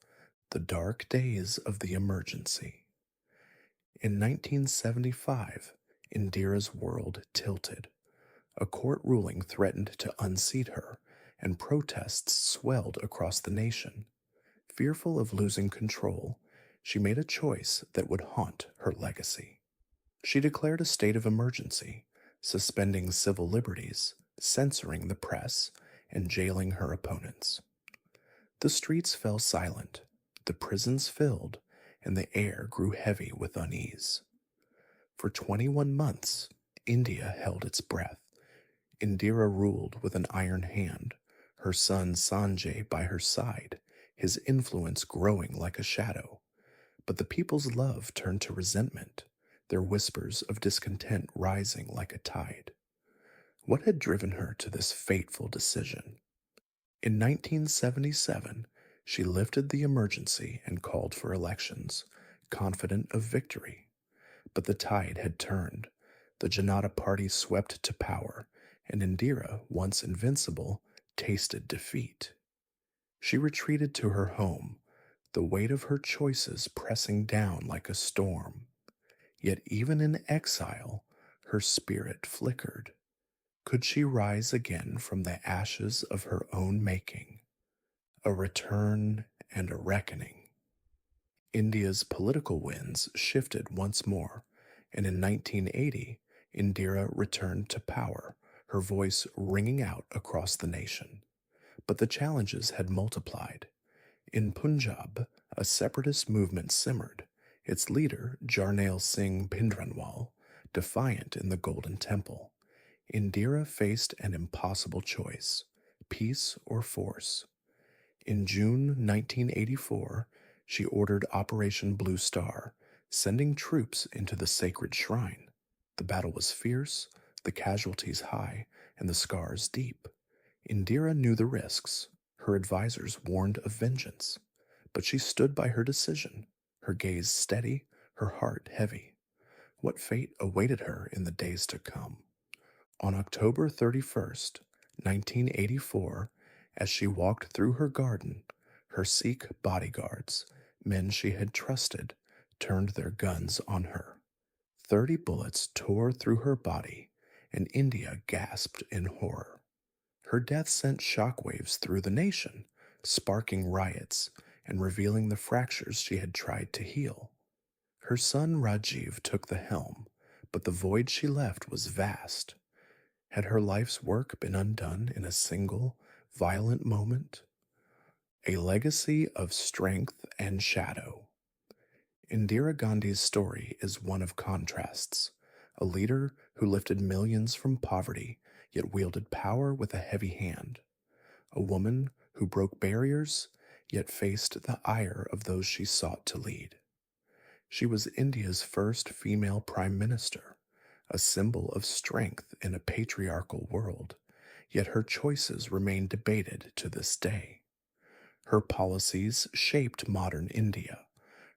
The dark days of the emergency. In 1975, Indira's world tilted. A court ruling threatened to unseat her, and protests swelled across the nation. Fearful of losing control, she made a choice that would haunt her legacy. She declared a state of emergency, suspending civil liberties, censoring the press, and jailing her opponents. The streets fell silent, the prisons filled, and the air grew heavy with unease. For 21 months, India held its breath. Indira ruled with an iron hand, her son Sanjay by her side, his influence growing like a shadow. But the people's love turned to resentment, their whispers of discontent rising like a tide. What had driven her to this fateful decision? In 1977, she lifted the emergency and called for elections, confident of victory. But the tide had turned. The Janata Party swept to power, and Indira, once invincible, tasted defeat. She retreated to her home, the weight of her choices pressing down like a storm. Yet even in exile, her spirit flickered. Could she rise again from the ashes of her own making? A return and a reckoning. India's political winds shifted once more, and in 1980, Indira returned to power, her voice ringing out across the nation. But the challenges had multiplied. In Punjab, a separatist movement simmered, its leader, Jarnail Singh Bhindranwale, defiant in the Golden Temple. Indira faced an impossible choice: peace or force. In June 1984, she ordered Operation Blue Star, sending troops into the sacred shrine. The battle was fierce, the casualties high, and the scars deep. Indira knew the risks. Her advisors warned of vengeance. But she stood by her decision, her gaze steady, her heart heavy. What fate awaited her in the days to come? On October 31st, 1984, as she walked through her garden, her Sikh bodyguards, men she had trusted, turned their guns on her. 30 bullets tore through her body, and India gasped in horror. Her death sent shockwaves through the nation, sparking riots and revealing the fractures she had tried to heal. Her son Rajiv took the helm, but the void she left was vast. Had her life's work been undone in a single, violent moment? A legacy of strength and shadow. Indira Gandhi's story is one of contrasts. A leader who lifted millions from poverty, yet wielded power with a heavy hand. A woman who broke barriers, yet faced the ire of those she sought to lead. She was India's first female prime minister, a symbol of strength in a patriarchal world, yet her choices remain debated to this day. Her policies shaped modern India.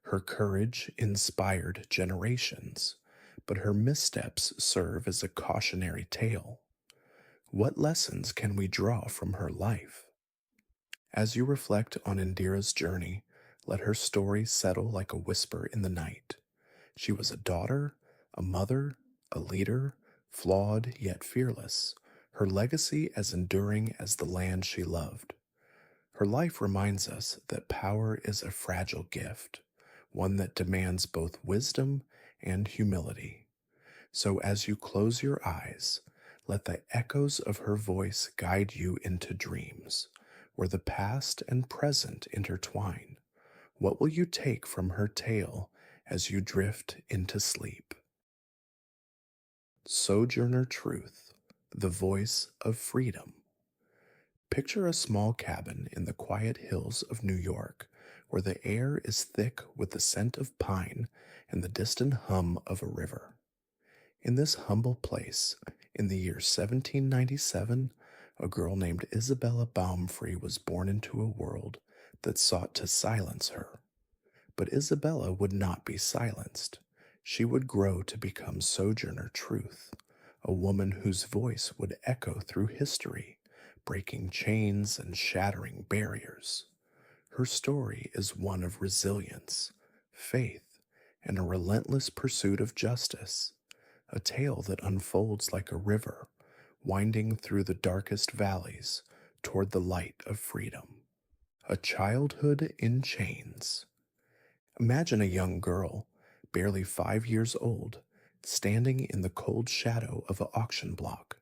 Her courage inspired generations, but her missteps serve as a cautionary tale. What lessons can we draw from her life? As you reflect on Indira's journey, let her story settle like a whisper in the night. She was a daughter, a mother, a leader, flawed yet fearless, her legacy as enduring as the land she loved. Her life reminds us that power is a fragile gift, one that demands both wisdom and humility. So as you close your eyes, let the echoes of her voice guide you into dreams, where the past and present intertwine. What will you take from her tale as you drift into sleep? Sojourner Truth, the voice of freedom. Picture a small cabin in the quiet hills of New York, where the air is thick with the scent of pine and the distant hum of a river. In this humble place, in the year 1797, a girl named Isabella Baumfree was born into a world that sought to silence her. But Isabella would not be silenced. She would grow to become Sojourner Truth, a woman whose voice would echo through history, breaking chains and shattering barriers. Her story is one of resilience, faith, and a relentless pursuit of justice, a tale that unfolds like a river, winding through the darkest valleys toward the light of freedom. A childhood in chains. Imagine a young girl, barely 5 years old, standing in the cold shadow of an auction block.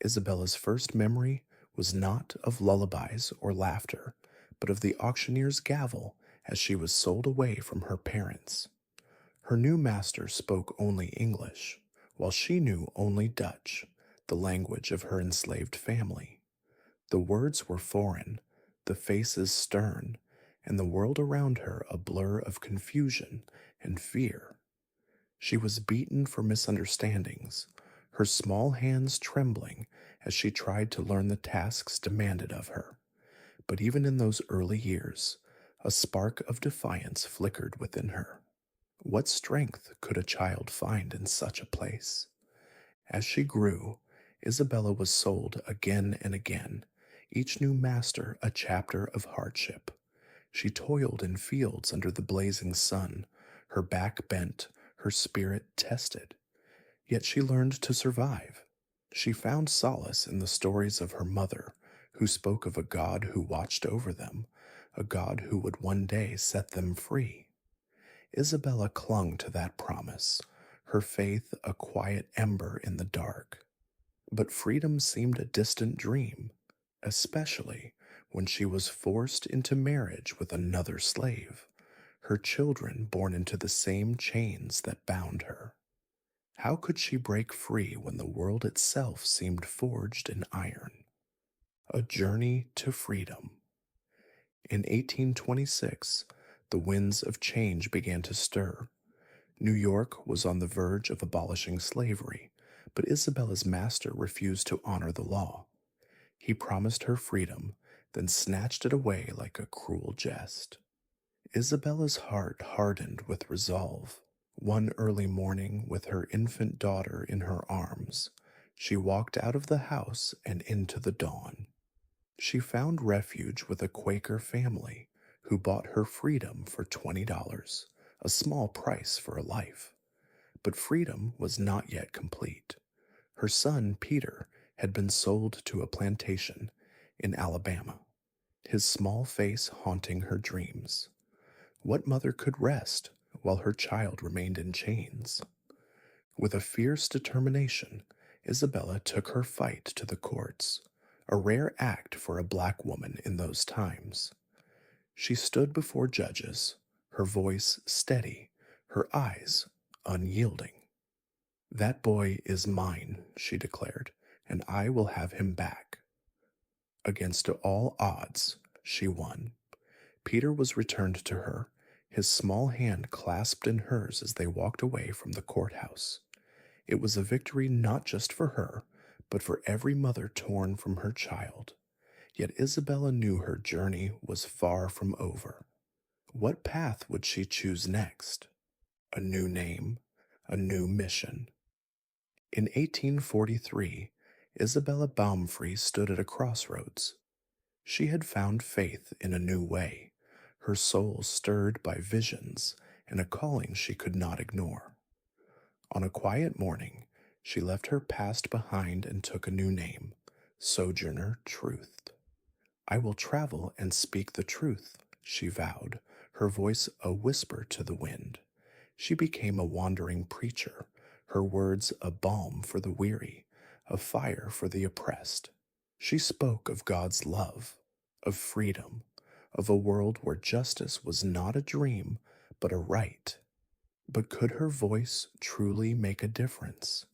Isabella's first memory was not of lullabies or laughter, but of the auctioneer's gavel as she was sold away from her parents. Her new master spoke only English, while she knew only Dutch, the language of her enslaved family. The words were foreign, the faces stern, and the world around her a blur of confusion and fear. She was beaten for misunderstandings, her small hands trembling as she tried to learn the tasks demanded of her. But even in those early years, a spark of defiance flickered within her. What strength could a child find in such a place? As she grew, Isabella was sold again and again, each new master a chapter of hardship. She toiled in fields under the blazing sun, her back bent, her spirit tested. Yet she learned to survive. She found solace in the stories of her mother, who spoke of a God who watched over them, a God who would one day set them free. Isabella clung to that promise, her faith a quiet ember in the dark. But freedom seemed a distant dream, especially when she was forced into marriage with another slave, her children born into the same chains that bound her. How could she break free when the world itself seemed forged in iron? A journey to freedom. In 1826, the winds of change began to stir. New York was on the verge of abolishing slavery, but Isabella's master refused to honor the law. He promised her freedom, then snatched it away like a cruel jest. Isabella's heart hardened with resolve. One early morning, with her infant daughter in her arms, she walked out of the house and into the dawn. She found refuge with a Quaker family who bought her freedom for $20, a small price for a life. But freedom was not yet complete. Her son, Peter, had been sold to a plantation in Alabama, his small face haunting her dreams. What mother could rest while her child remained in chains? With a fierce determination, Isabella took her fight to the courts, a rare act for a black woman in those times. She stood before judges, her voice steady, her eyes unyielding. "That boy is mine," she declared, "and I will have him back." Against all odds, she won. Peter was returned to her, his small hand clasped in hers as they walked away from the courthouse. It was a victory not just for her, but for every mother torn from her child. Yet Isabella knew her journey was far from over. What path would she choose next? A new name, a new mission. In 1843, Isabella Baumfree stood at a crossroads. She had found faith in a new way, her soul stirred by visions and a calling she could not ignore. On a quiet morning, she left her past behind and took a new name, Sojourner Truth. "I will travel and speak the truth," she vowed, her voice a whisper to the wind. She became a wandering preacher, her words a balm for the weary, a fire for the oppressed. She spoke of God's love, of freedom, of a world where justice was not a dream, but a right. But could her voice truly make a difference?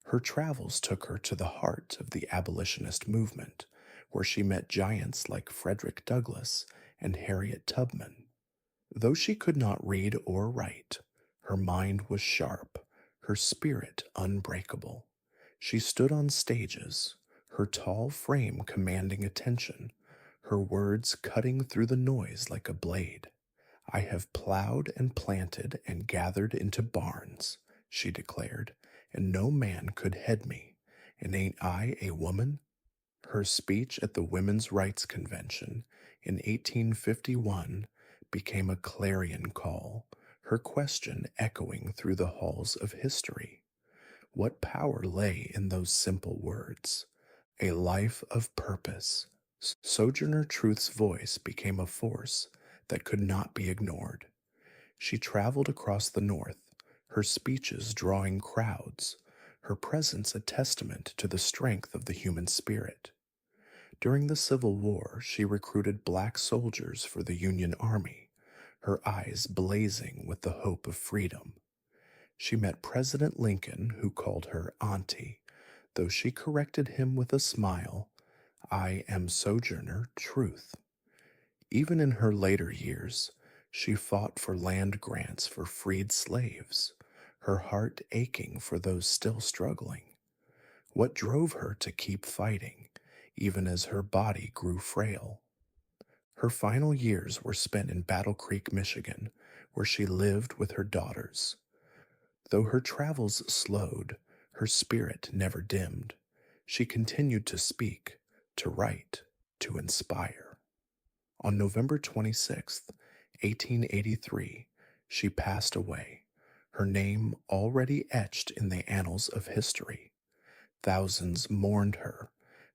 Her travels took her to the heart of the abolitionist movement, where she met giants like Frederick Douglass and Harriet Tubman. Though she could not read or write, her mind was sharp, her spirit unbreakable. She stood on stages, her tall frame commanding attention, her words cutting through the noise like a blade. "I have plowed and planted and gathered into barns," she declared, "and no man could head me. And ain't I a woman?" Her speech at the Women's Rights Convention in 1851 became a clarion call, her question echoing through the halls of history. What power lay in those simple words? A life of purpose. Sojourner Truth's voice became a force that could not be ignored. She traveled across the North, her speeches drawing crowds, her presence a testament to the strength of the human spirit. During the Civil War, she recruited black soldiers for the Union Army, her eyes blazing with the hope of freedom. She met President Lincoln, who called her Auntie, though she corrected him with a smile, "I am Sojourner Truth." Even in her later years, she fought for land grants for freed slaves, her heart aching for those still struggling. What drove her to keep fighting, even as her body grew frail? Her final years were spent in Battle Creek, Michigan, where she lived with her daughters. Though her travels slowed, her spirit never dimmed. She continued to speak, to write, to inspire. On November 26th, 1883, she passed away, her name already etched in the annals of history. Thousands mourned her,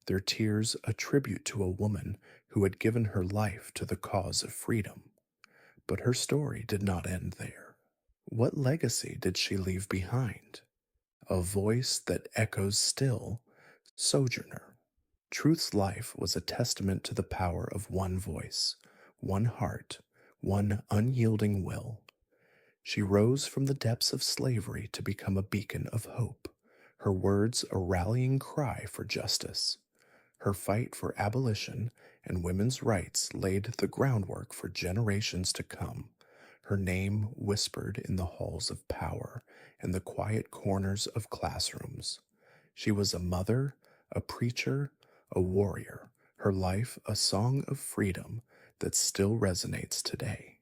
their tears a tribute to a woman who had given her life to the cause of freedom. But her story did not end there. What legacy did she leave behind? A voice that echoes still, Sojourner. Truth's life was a testament to the power of one voice, one heart, one unyielding will. She rose from the depths of slavery to become a beacon of hope, her words a rallying cry for justice. Her fight for abolition and women's rights laid the groundwork for generations to come, her name whispered in the halls of power and the quiet corners of classrooms. She was a mother, a preacher, a warrior, her life a song of freedom that still resonates today.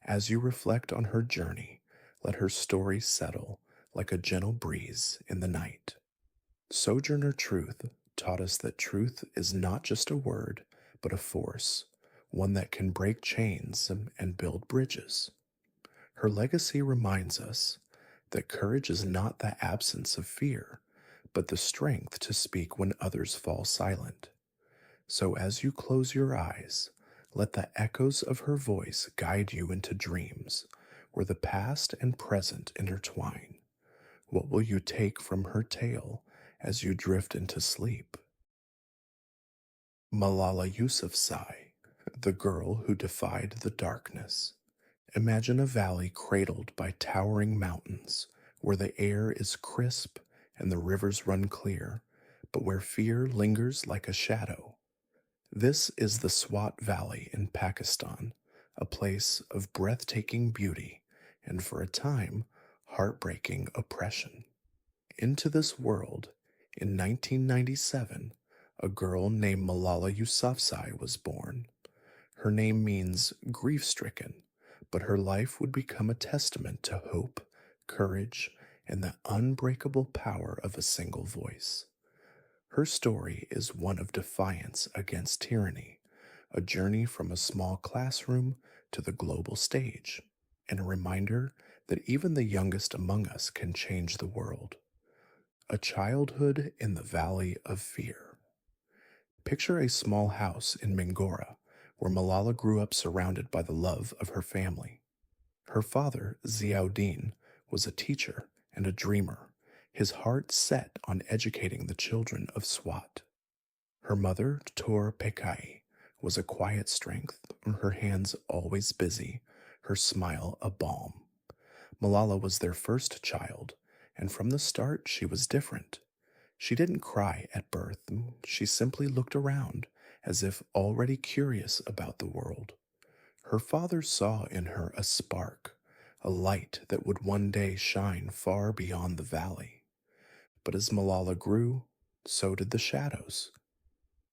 As you reflect on her journey, let her story settle like a gentle breeze in the night. Sojourner Truth taught us that truth is not just a word, but a force, one that can break chains and build bridges. Her legacy reminds us that courage is not the absence of fear, but the strength to speak when others fall silent. So as you close your eyes, let the echoes of her voice guide you into dreams where the past and present intertwine. What will you take from her tale as you drift into sleep? Malala Yousafzai, the girl who defied the darkness. Imagine a valley cradled by towering mountains, where the air is crisp and the rivers run clear, but where fear lingers like a shadow. This is the Swat Valley in Pakistan, a place of breathtaking beauty and, for a time, heartbreaking oppression. Into this world, in 1997, a girl named Malala Yousafzai was born. Her name means grief-stricken, but her life would become a testament to hope, courage, and the unbreakable power of a single voice. Her story is one of defiance against tyranny, a journey from a small classroom to the global stage, and a reminder that even the youngest among us can change the world. A childhood in the valley of fear. Picture a small house in Mingora, where Malala grew up surrounded by the love of her family. Her father, Ziauddin, was a teacher and a dreamer, his heart set on educating the children of Swat. Her mother, Tor Pekai, was a quiet strength, her hands always busy, her smile a balm. Malala was their first child, and from the start she was different. She didn't cry at birth, she simply looked around, as if already curious about the world. Her father saw in her a spark, a light that would one day shine far beyond the valley. But as Malala grew, so did the shadows.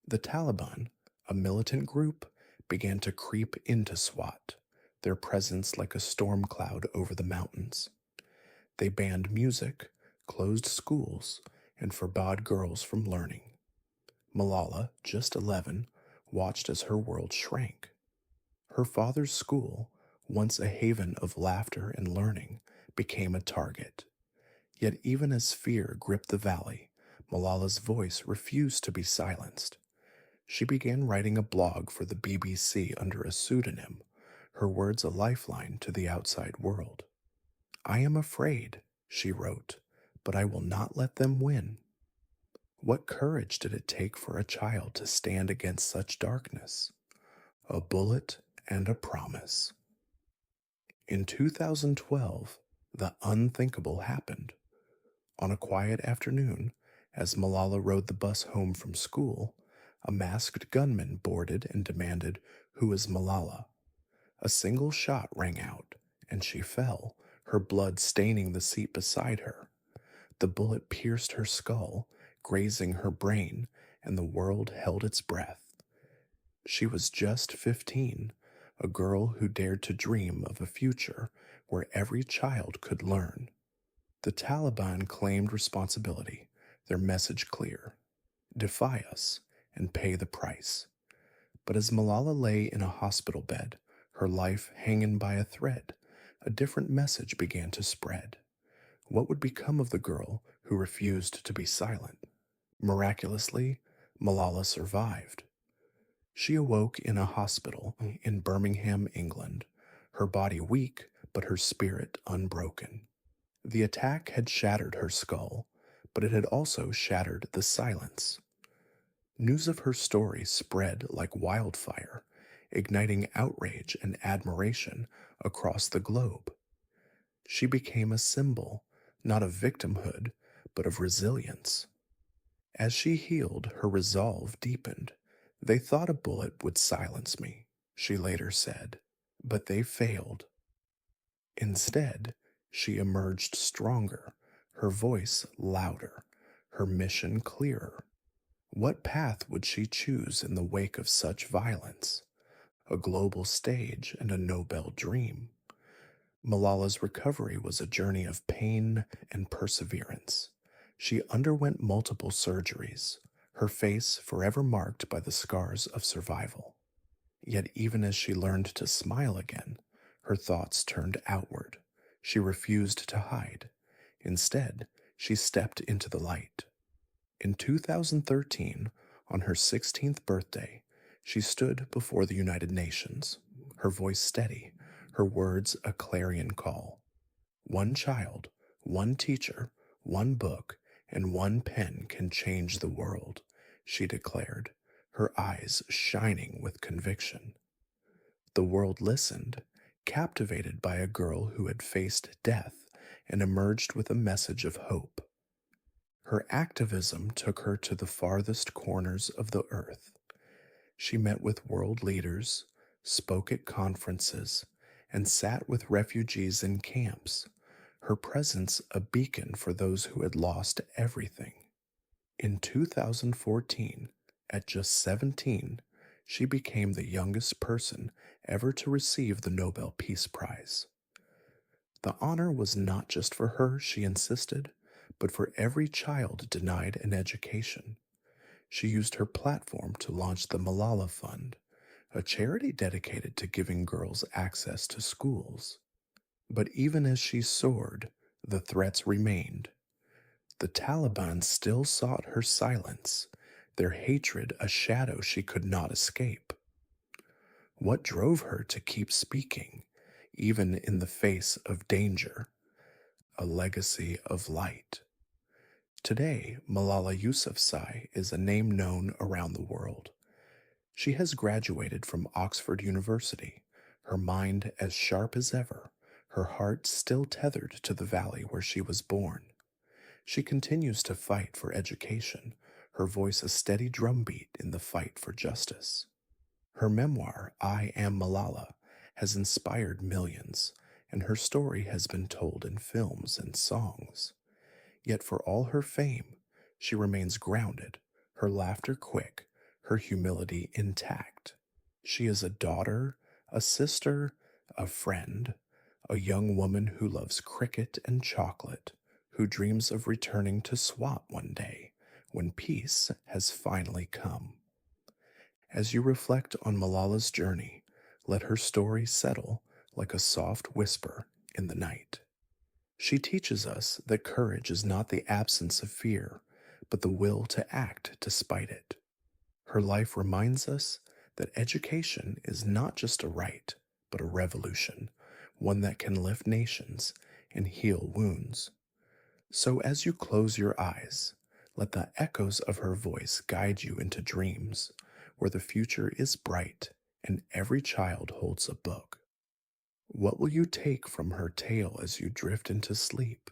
The Taliban, a militant group, began to creep into Swat, their presence like a storm cloud over the mountains. They banned music, closed schools, and forbade girls from learning. Malala, just 11, watched as her world shrank. Her father's school, once a haven of laughter and learning, became a target. Yet even as fear gripped the valley, Malala's voice refused to be silenced. She began writing a blog for the BBC under a pseudonym, her words a lifeline to the outside world. "I am afraid," she wrote, "but I will not let them win." What courage did it take for a child to stand against such darkness? A bullet and a promise. In 2012, the unthinkable happened. On a quiet afternoon, as Malala rode the bus home from school, a masked gunman boarded and demanded, "Who is Malala?" A single shot rang out, and she fell, her blood staining the seat beside her. The bullet pierced her skull, grazing her brain, and the world held its breath. She was just 15, a girl who dared to dream of a future where every child could learn. The Taliban claimed responsibility, their message clear: defy us and pay the price. But as Malala lay in a hospital bed, her life hanging by a thread, a different message began to spread. What would become of the girl who refused to be silent? Miraculously, Malala survived. She awoke in a hospital in Birmingham, England, her body weak but her spirit unbroken. The attack had shattered her skull, but it had also shattered the silence. News of her story spread like wildfire, igniting outrage and admiration across the globe. She became a symbol, not of victimhood, but of resilience. As she healed, her resolve deepened. "They thought a bullet would silence me," she later said, "but they failed." Instead, she emerged stronger, her voice louder, her mission clearer. What path would she choose in the wake of such violence? A global stage and a Nobel dream. Malala's recovery was a journey of pain and perseverance. She underwent multiple surgeries, her face forever marked by the scars of survival. Yet even as she learned to smile again, her thoughts turned outward. She refused to hide. Instead, she stepped into the light. In 2013, on her 16th birthday, she stood before the United Nations, her voice steady, her words a clarion call. "One child, one teacher, one book, and one pen can change the world," she declared, her eyes shining with conviction. The world listened, captivated by a girl who had faced death and emerged with a message of hope. Her activism took her to the farthest corners of the earth. She met with world leaders, spoke at conferences, and sat with refugees in camps, her presence a beacon for those who had lost everything. In 2014, at just 17, she became the youngest person ever to receive the Nobel Peace Prize. The honor was not just for her, she insisted, but for every child denied an education. She used her platform to launch the Malala Fund, a charity dedicated to giving girls access to schools. But even as she soared, the threats remained. The Taliban still sought her silence, their hatred a shadow she could not escape. What drove her to keep speaking, even in the face of danger? A legacy of light. Today, Malala Yousafzai is a name known around the world. She has graduated from Oxford University, her mind as sharp as ever, her heart still tethered to the valley where she was born. She continues to fight for education, her voice a steady drumbeat in the fight for justice. Her memoir, I Am Malala, has inspired millions, and her story has been told in films and songs. Yet for all her fame, she remains grounded, her laughter quick, her humility intact. She is a daughter, a sister, a friend, a young woman who loves cricket and chocolate, who dreams of returning to Swat one day when peace has finally come. As you reflect on Malala's journey, let her story settle like a soft whisper in the night. She teaches us that courage is not the absence of fear, but the will to act despite it. Her life reminds us that education is not just a right, but a revolution, one that can lift nations and heal wounds. So as you close your eyes, let the echoes of her voice guide you into dreams where the future is bright and every child holds a book. What will you take from her tale as you drift into sleep?